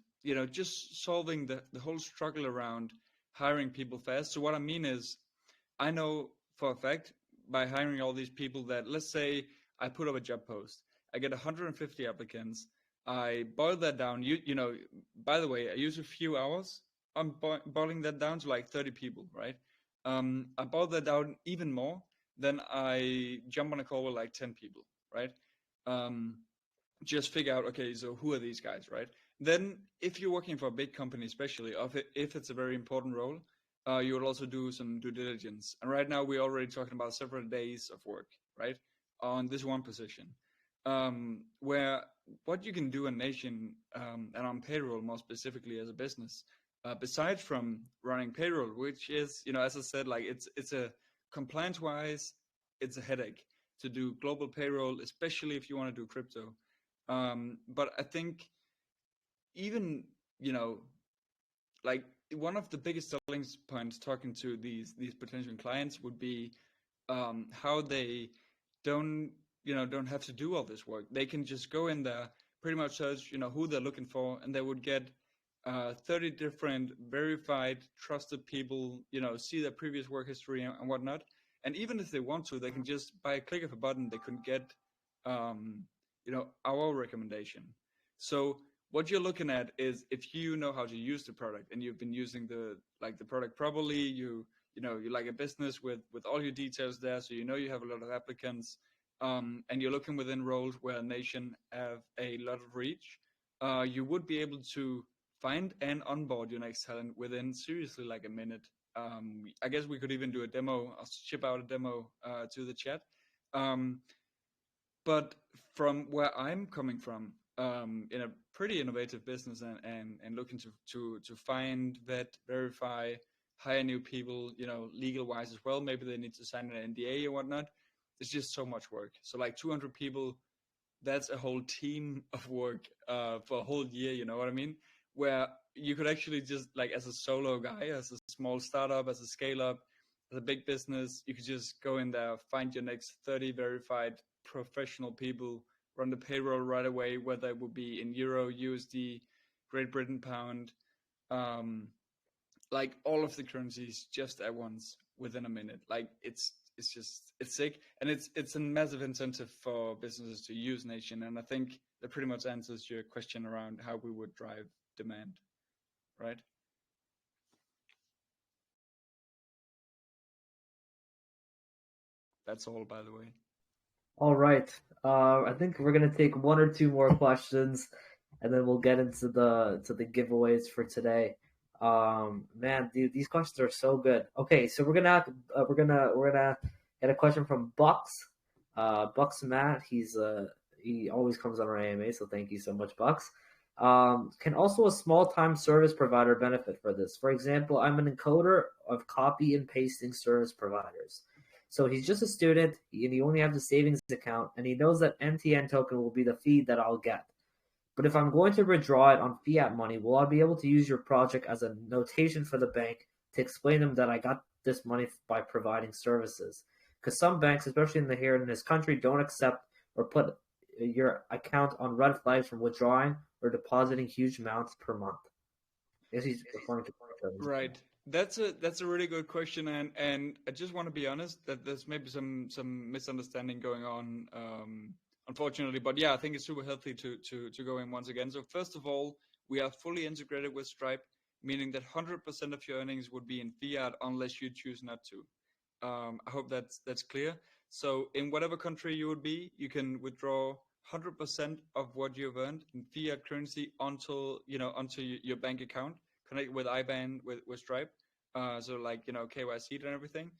just solving the whole struggle around hiring people fast. So what I mean is, I know for a fact by hiring all these people that, let's say I put up a job post, I get 150 applicants. I boil that down. By the way, I use a few hours. I'm boiling that down to like 30 people, right? I boil that down even more. Then I jump on a call with like 10 people, right? Um, just figure out, okay, so who are these guys, right? Then if you're working for a big company, especially if it's a very important role, you will also do some due diligence. And right now we're already talking about several days of work, right, on this one position. Where what you can do in Naetion, and on payroll more specifically as a business, besides from running payroll, which is, as I said, like it's a compliance wise, it's a headache to do global payroll, especially if you want to do crypto. But I think even, like one of the biggest selling points talking to these potential clients would be how they don't don't have to do all this work. They can just go in there, pretty much search who they're looking for, and they would get 30 different verified trusted people, see their previous work history and whatnot. And even if they want to, they can just, by a click of a button, they can get our recommendation. So what you're looking at is, if you know how to use the product and you've been using the product properly, you like a business with all your details there, so you have a lot of applicants, and you're looking within roles where Naetion have a lot of reach, you would be able to find and onboard your next talent within seriously like a minute. I guess we could even do a demo. I'll ship out a demo to the chat. But from where I'm coming from, in a pretty innovative business, and looking to find, vet, verify, hire new people, legal wise as well. Maybe they need to sign an NDA or whatnot. It's just so much work. So like 200 people, that's a whole team of work for a whole year. You know what I mean? Where you could actually just, like, as a solo guy, as a small startup, as a scale up, as a big business, you could just go in there, find your next 30 verified professional people, run the payroll right away, whether it would be in euro, USD, Great Britain pound, like all of the currencies just at once within a minute. Like it's sick, and it's a massive incentive for businesses to use Naetion. And I think that pretty much answers your question around how we would drive demand, right? That's all, by the way. All right. I think we're gonna take one or two more questions, and then we'll get into the giveaways for today. Man, dude, these questions are so good. Okay, so we're gonna get a question from Bucks. Bucks Matt. He always comes on our AMA, so thank you so much, Bucks. Can also a small-time service provider benefit for this? For example, I'm an encoder of copy and pasting service providers. So he's just a student, and he only has a savings account, and he knows that NTN token will be the fee that I'll get. But if I'm going to withdraw it on fiat money, will I be able to use your project as a notation for the bank to explain to them that I got this money by providing services? Because some banks, especially here in this country, don't accept or put your account on red flags from withdrawing or depositing huge amounts per month. I guess he's referring to right. That's a really good question, and I just want to be honest that there's maybe some misunderstanding going on, unfortunately. But yeah, I think it's super healthy to go in once again. So first of all, we are fully integrated with Stripe, meaning that 100% of your earnings would be in fiat unless you choose not to. I hope that's clear. So in whatever country you would be, you can withdraw 100% of what you've earned in fiat currency onto your bank account, connect with IBAN with Stripe, so like KYC and everything.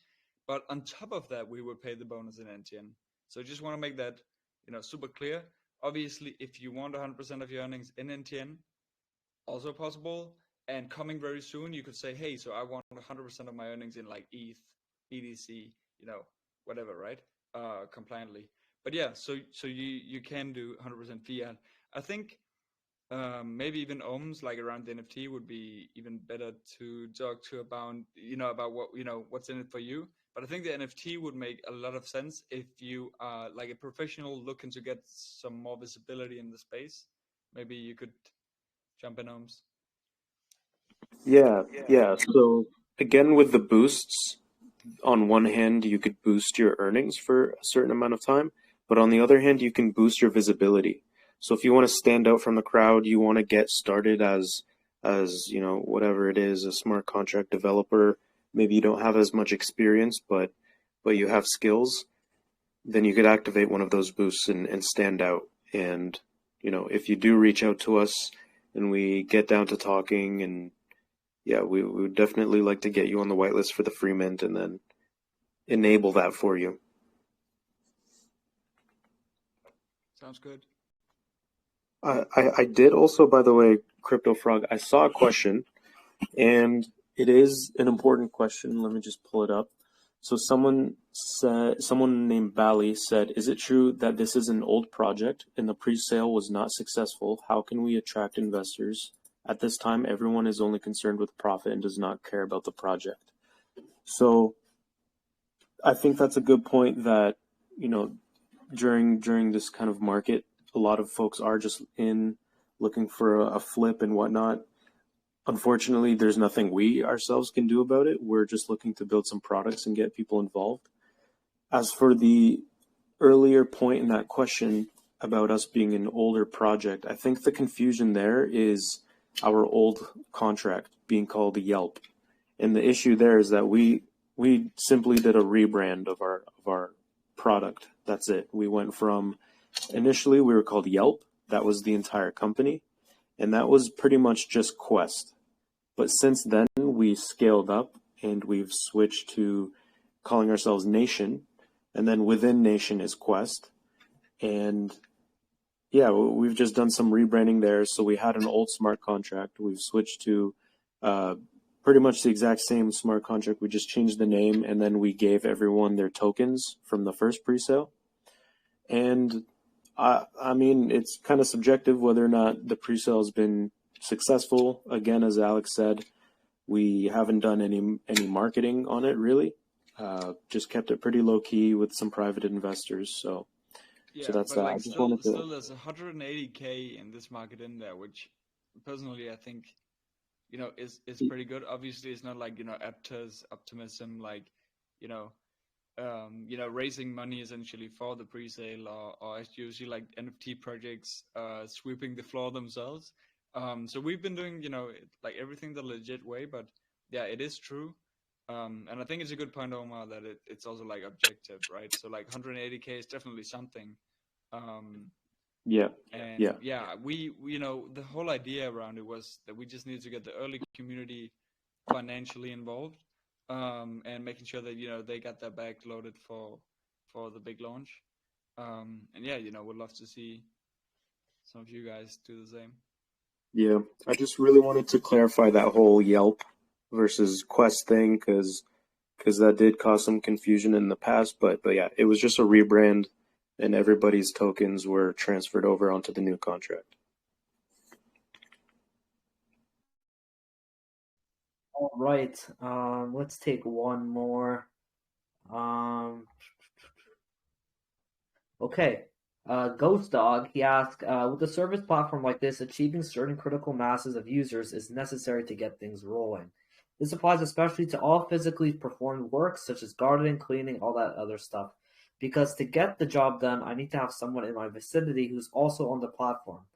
But on top of that, we would pay the bonus in NTN. So just want to make that super clear. Obviously, if you want 100% of your earnings in NTN, also possible. And coming very soon, you could say, hey, so I want 100% of my earnings in like ETH, BTC, whatever, right? Compliantly. But yeah, so you can do 100% fiat. I think maybe even ohms, like around the NFT, would be even better to talk to about what what's in it for you. But I think the NFT would make a lot of sense if you are like a professional looking to get some more visibility in the space. Maybe you could jump in, Ohms. Yeah, yeah. So again, with the boosts, on one hand, you could boost your earnings for a certain amount of time, but on the other hand, you can boost your visibility. So if you want to stand out from the crowd, you want to get started as whatever it is, a smart contract developer. Maybe you don't have as much experience, but you have skills. Then you could activate one of those boosts and stand out. And if you do reach out to us and we get down to talking, and yeah, we would definitely like to get you on the whitelist for the free mint and then enable that for you. Sounds good. I did also, by the way, CryptoFrog, I saw a question, and it is an important question. Let me just pull it up. So someone named Bally said, "Is it true that this is an old project and the pre-sale was not successful? How can we attract investors? At this time, everyone is only concerned with profit and does not care about the project." So I think that's a good point that, during this kind of market, a lot of folks are just in looking for a flip and whatnot. Unfortunately, there's nothing we ourselves can do about it. We're just looking to build some products and get people involved. As for the earlier point in that question about us being an older project, I think the confusion there is our old contract being called Yelp. And the issue there is that we simply did a rebrand of our product. That's it. We went from, initially we were called Yelp. That was the entire company. And that was pretty much just Quest. But since then, we scaled up and we've switched to calling ourselves Naetion. And then within Naetion is Quest. And yeah, we've just done some rebranding there. So we had an old smart contract. We've switched to pretty much the exact same smart contract. We just changed the name, and then we gave everyone their tokens from the first pre-sale. And I mean, it's kind of subjective whether or not the pre-sale has been successful. Again, as Alex said, we haven't done any marketing on it really. Just kept it pretty low key with some private investors. So that's but that. like I just still, wanted to. still there's 180K in this market in there, which personally I think is pretty good. Obviously, it's not like Aptos optimism, like you know raising money essentially for the pre-sale, or as you see like NFT projects sweeping the floor themselves. So we've been doing like everything the legit way, but yeah, it is true. And I think it's a good point, Omar, that it's also like objective, right? So like 180K is definitely something. Yeah. And we the whole idea around it was that we just needed to get the early community financially involved, and making sure that they got their bag loaded for the big launch. And yeah, would love to see some of you guys do the same. Yeah, I just really wanted to clarify that whole Yelp versus Quest thing because that did cause some confusion in the past. But yeah, it was just a rebrand, and everybody's tokens were transferred over onto the new contract. All right. Let's take one more. Okay. Ghost Dog, he asked, with a service platform like this, achieving certain critical masses of users is necessary to get things rolling. This applies especially to all physically performed work, such as gardening, cleaning, all that other stuff. Because to get the job done, I need to have someone in my vicinity who's also on the platform.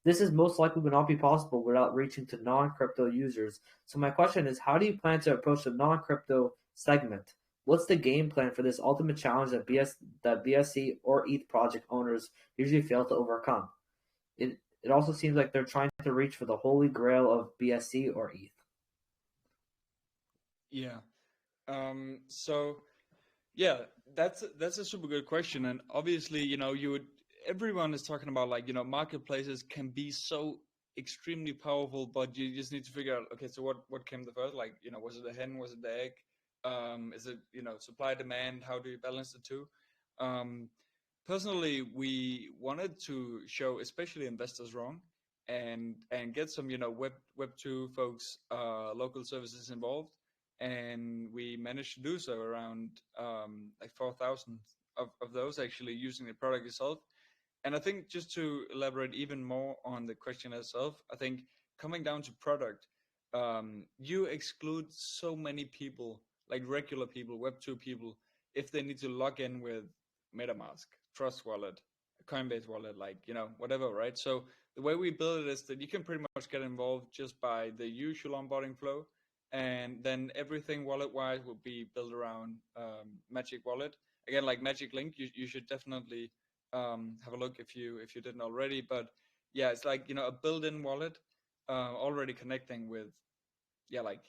This is most likely will not be possible without reaching to non-crypto users. So my question is, how do you plan to approach the non-crypto segment? What's the game plan for this ultimate challenge that BSC or ETH project owners usually fail to overcome? It also seems like they're trying to reach for the holy grail of BSC or ETH. Yeah. So yeah, that's a super good question, and obviously, everyone is talking about like marketplaces can be so extremely powerful, but you just need to figure out, okay, so what came the first? Like, was it the hen? Was it the egg? Is it supply demand? How do you balance the two? Personally, we wanted to show especially investors wrong, and get some web 2 folks, local services involved, and we managed to do so around like 4,000 of those actually using the product itself. And I think just to elaborate even more on the question itself, I think coming down to product, you exclude so many people, like regular people, Web2 people, if they need to log in with MetaMask, Trust Wallet, Coinbase Wallet, like, whatever, right? So the way we build it is that you can pretty much get involved just by the usual onboarding flow. And then everything wallet-wise will be built around Magic Wallet. Again, like Magic Link, you should definitely have a look if you didn't already. But yeah, it's like a built-in wallet already connecting with like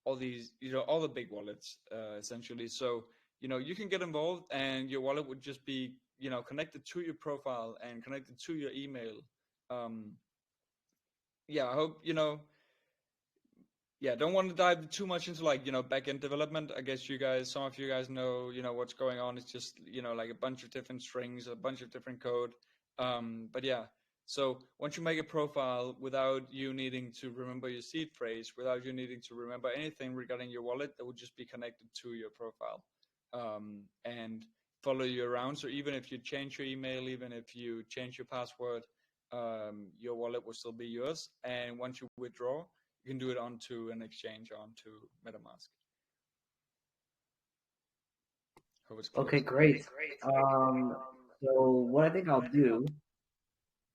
all these all the big wallets essentially. So you can get involved, and your wallet would just be connected to your profile and connected to your email. um I hope don't want to dive too much into like back-end development. I guess some of you guys know what's going on. It's just like a bunch of different strings, a bunch of different code. But yeah, so once you make a profile, without you needing to remember your seed phrase, without you needing to remember anything regarding your wallet, that would just be connected to your profile and follow you around. So even if you change your email, even if you change your password, your wallet will still be yours. And once you withdraw, you can do it onto an exchange, onto MetaMask. Hope it's clear. Okay, great. So what I think I'll do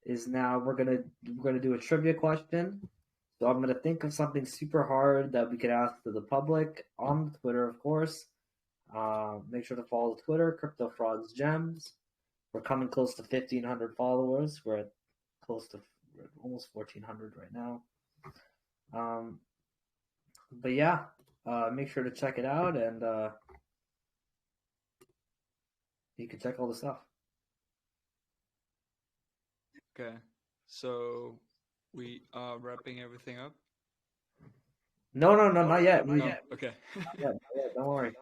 is now we're gonna do a trivia question. So I'm gonna think of something super hard that we could ask to the public on Twitter, of course. Make sure to follow Twitter, CryptoFrog's Gems. We're coming close to 1,500 followers. We're at almost 1,400 right now. But yeah, make sure to check it out, and you can check all the stuff. Okay, so we are wrapping everything up. No, not yet. No? Okay. Yeah, don't worry.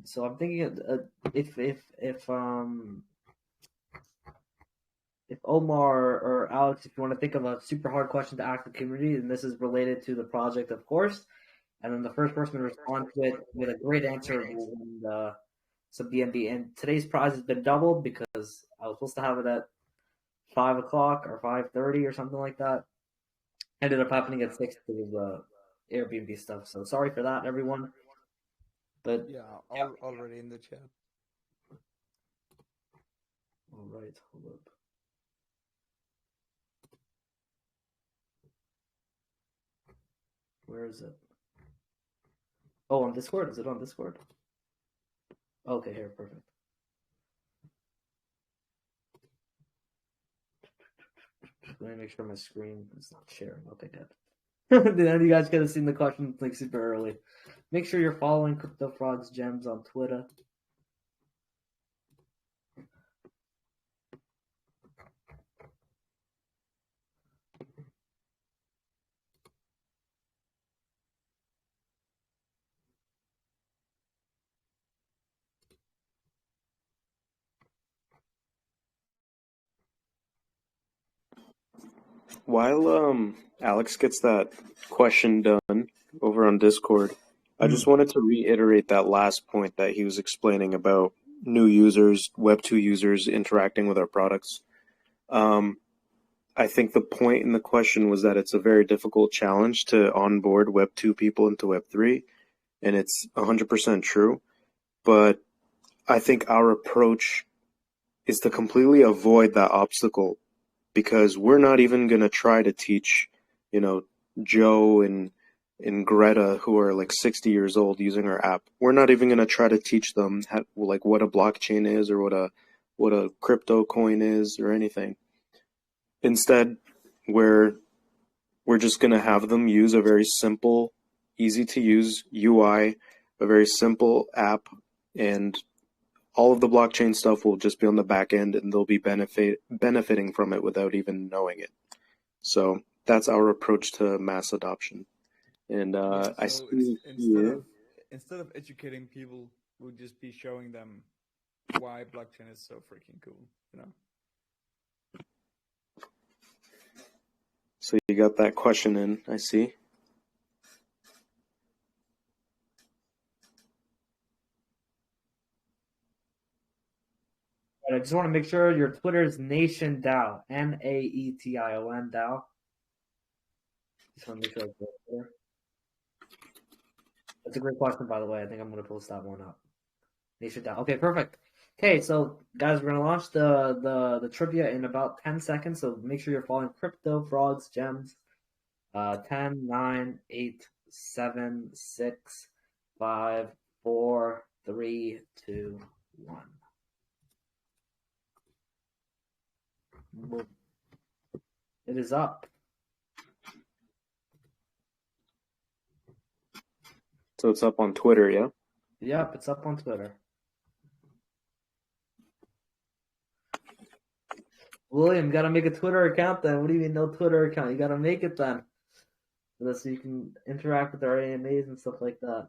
So I'm thinking if Omar or Alex, if you want to think of a super hard question to ask the community, and this is related to the project, of course, and then the first person to respond to it with a great answer will win some BNB. And today's prize has been doubled because I was supposed to have it at 5 o'clock or 5:30 or something like that. Ended up happening at 6 because of the Airbnb stuff. So sorry for that, everyone. But already in the chat. All right, hold up. Where is it? Oh, on Discord? Is it on Discord? Okay, here, perfect. Let me make sure my screen is not sharing. Okay, good. Then you guys could have seen the question like super early. Make sure you're following CryptoFrog's Gems on Twitter. While Alex gets that question done over on Discord, I just wanted to reiterate that last point that he was explaining about new users, Web2 users interacting with our products. I think the point in the question was that it's a very difficult challenge to onboard Web2 people into Web3, and it's 100% true. But I think our approach is to completely avoid that obstacle, because we're not even going to try to teach, Joe and Greta, who are like 60 years old, using our app. We're not even going to try to teach them what a blockchain is, or what a crypto coin is, or anything. Instead, we're just going to have them use a very simple, easy to use UI, a very simple app, and all of the blockchain stuff will just be on the back end, and they'll be benefiting from it without even knowing it. So that's our approach to mass adoption. And I see instead of educating people, we'll just be showing them why blockchain is so freaking cool, So you got that question in, I see. just want to make sure your Twitter is Naetion DAO, Naetion DAO. Just want to make sure it's there. That's a great question, by the way. I think I'm going to post that one up. Naetion DAO. Okay, perfect. Okay, so guys, we're going to launch the trivia in about 10 seconds. So make sure you're following CryptoFrog's Gems. 10, 9, 8, 7, 6, 5, 4, 3, 2, 1. It is up. So it's up on Twitter, yeah? Yep, it's up on Twitter. William, you gotta make a Twitter account then. What do you mean no Twitter account? You gotta make it then. So you can interact with our AMAs and stuff like that.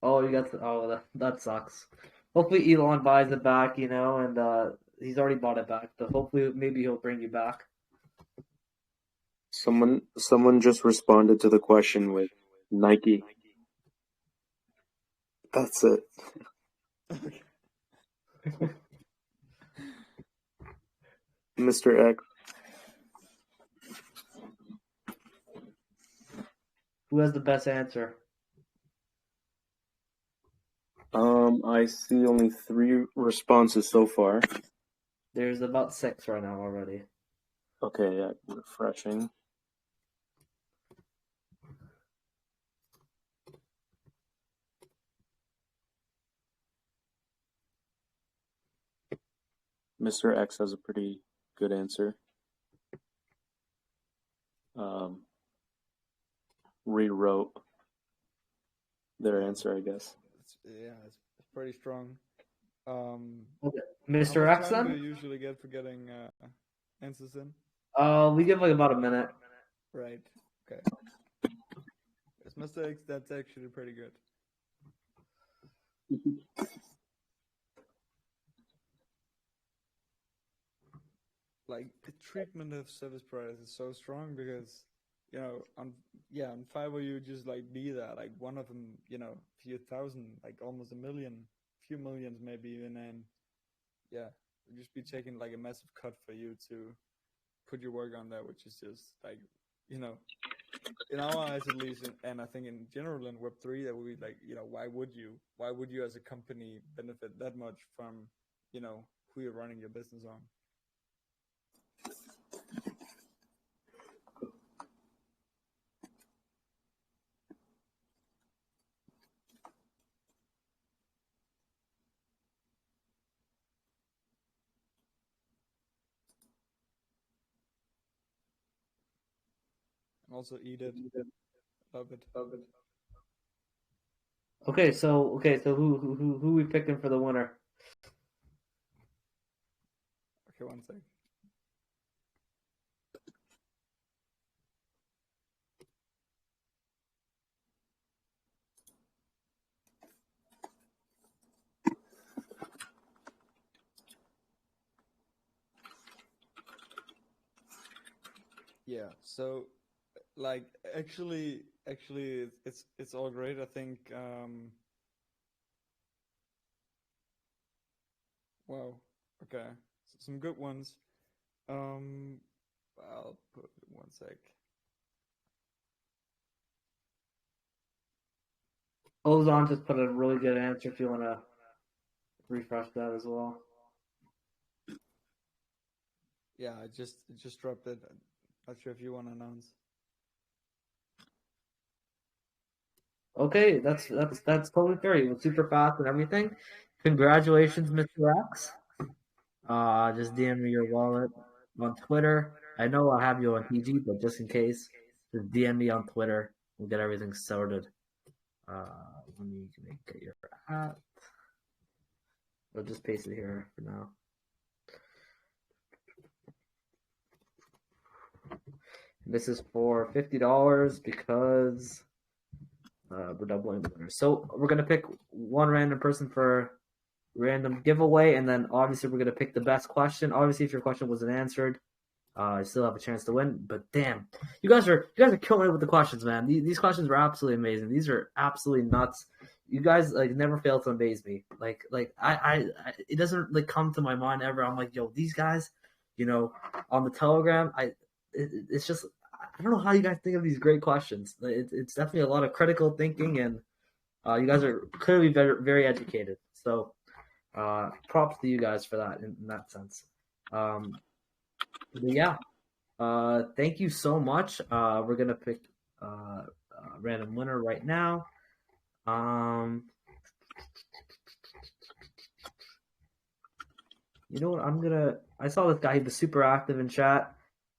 Oh, you got that sucks. Hopefully Elon buys it back, and he's already bought it back. But hopefully, maybe he'll bring you back. Someone just responded to the question with Nike. That's it. Mr. X. Who has the best answer? I see only 3 responses so far. There's about 6 right now already. Okay, yeah, refreshing. Mr. X has a pretty good answer. Rewrote their answer, I guess. It's pretty strong. Okay. Mr. How X much time do then? you usually get for getting answers in? We give like about a minute. Right. Okay. Yes, Mr. X, that's actually pretty good. Like the treatment of service providers is so strong because on Fiverr you just like be there, like one of them, few thousand, like almost a million, few millions maybe even, and it'd just be taking like a massive cut for you to put your work on there, which is just like in our eyes at least, and I think in general in Web3 that would be like, why would you as a company benefit that much from who you're running your business on? Also eat it. Love it. Okay, so who we picking for the winner? Okay, one sec. Yeah, so like actually it's all great. I think wow, okay. Some good ones. I'll put one sec. Ozon just put a really good answer if you want to refresh that as well. Yeah, I just dropped it. Not sure if you want to announce. Okay, that's totally fair. You went super fast and everything. Congratulations, Mr. X. Just DM me your wallet on Twitter. I know I'll have you on TG, but just in case, just DM me on Twitter. We'll get everything sorted. Let me get your hat. I'll just paste it here for now. This is for $50 because we're doubling the winners. So we're gonna pick one random person for random giveaway, and then obviously we're gonna pick the best question. Obviously, if your question wasn't answered, I still have a chance to win, but damn, you guys are killing it with the questions, man. These questions were absolutely amazing. These are absolutely nuts. You guys like never fail to amaze me. Like I it doesn't like come to my mind ever. I'm like, yo, these guys, on the Telegram, it's just I don't know how you guys think of these great questions. It's definitely a lot of critical thinking, and you guys are clearly very very educated. So props to you guys for that in that sense. But yeah, thank you so much. We're gonna pick a random winner right now. You know what? I saw this guy. He was super active in chat.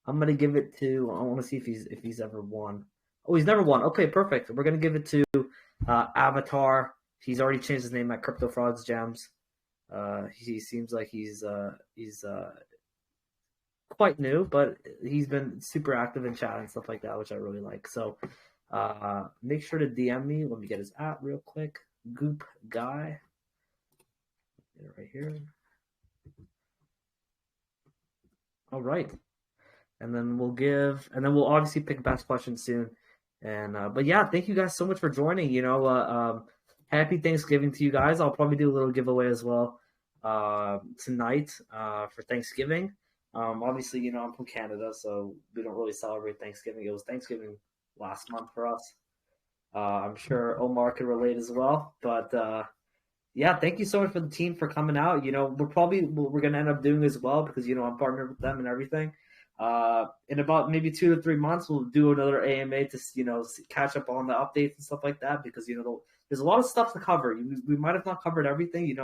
I'm gonna give it to. I want to see if he's ever won. Oh, he's never won. Okay, perfect. We're gonna give it to Avatar. He's already changed his name at CryptoFrog's Gems. He seems like he's quite new, but he's been super active in chat and stuff like that, which I really like. So make sure to DM me. Let me get his @ real quick. Goop Guy. Get it right here. All right. And then we'll obviously pick best question soon. And but yeah, thank you guys so much for joining. Happy Thanksgiving to you guys. I'll probably do a little giveaway as well tonight for Thanksgiving. Obviously, I'm from Canada, so we don't really celebrate Thanksgiving. It was Thanksgiving last month for us. I'm sure Omar could relate as well. But yeah, thank you so much for the team for coming out. We're gonna end up doing as well because I'm partnered with them and everything. In about maybe 2 to 3 months, we'll do another AMA to catch up on the updates and stuff like that because there's a lot of stuff to cover. We might have not covered everything.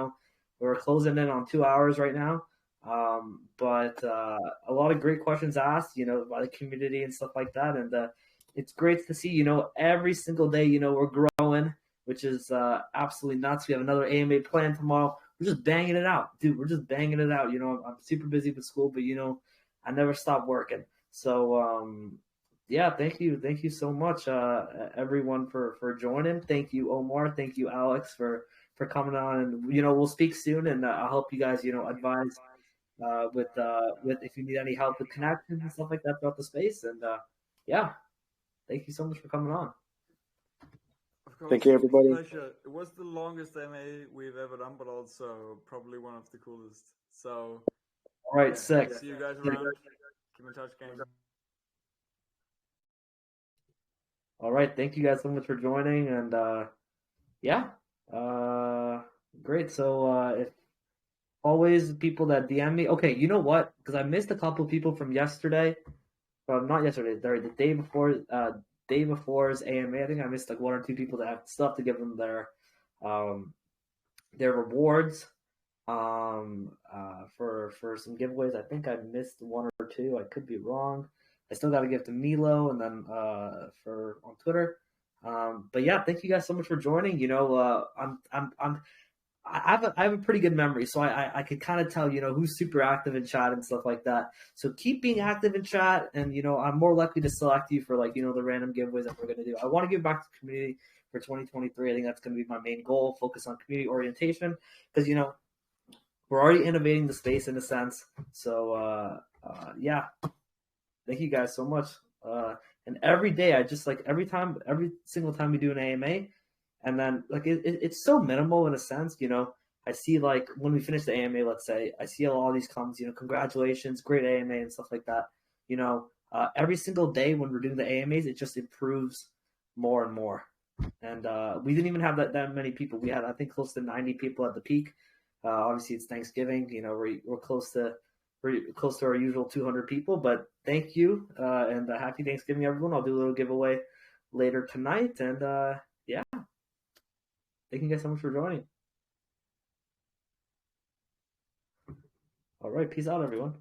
We're closing in on 2 hours right now. But a lot of great questions asked, by the community and stuff like that. And it's great to see, every single day, we're growing, which is absolutely nuts. We have another AMA plan tomorrow. We're just banging it out, dude. We're just banging it out. I'm super busy with school, but I never stop working. So yeah, thank you so much, everyone for joining. Thank you, Omar. Thank you, Alex, for coming on. And we'll speak soon, and I'll help you guys, advise with if you need any help with connections and stuff like that throughout the space. And yeah, thank you so much for coming on. Of course, Thank you, everybody. pleasure. It was the longest MA we've ever done, but also probably one of the coolest. So, all right, sick. See you guys around. Keep in touch, gang. All right, thank you guys so much for joining, and yeah, great. So if always people that DM me, okay, you know what? Because I missed a couple of people from yesterday. Not yesterday, the day before. Day before's AMA, I think I missed like 1 or 2 people that have stuff to give them their rewards for some giveaways. I think I missed 1 or 2. I could be wrong. I still got to give to Milo and then for on Twitter. But yeah, thank you guys so much for joining. I have a pretty good memory, so I could kind of tell who's super active in chat and stuff like that. So keep being active in chat, and I'm more likely to select you for the random giveaways that we're gonna do. I want to give back to the community for 2023. I think that's gonna be my main goal. Focus on community orientation because we're already innovating the space in a sense. So yeah, thank you guys so much. And every day I just every single time we do an AMA. And then it's so minimal in a sense, I see when we finish the AMA, let's say, I see all these comments, congratulations, great AMA and stuff like that. Every single day when we're doing the AMAs, it just improves more and more. And we didn't even have that many people. We had, I think, close to 90 people at the peak. Obviously, it's Thanksgiving. We're close to our usual 200 people. But thank you, and happy Thanksgiving, everyone. I'll do a little giveaway later tonight. And yeah. Thank you guys so much for joining. All right, peace out, everyone.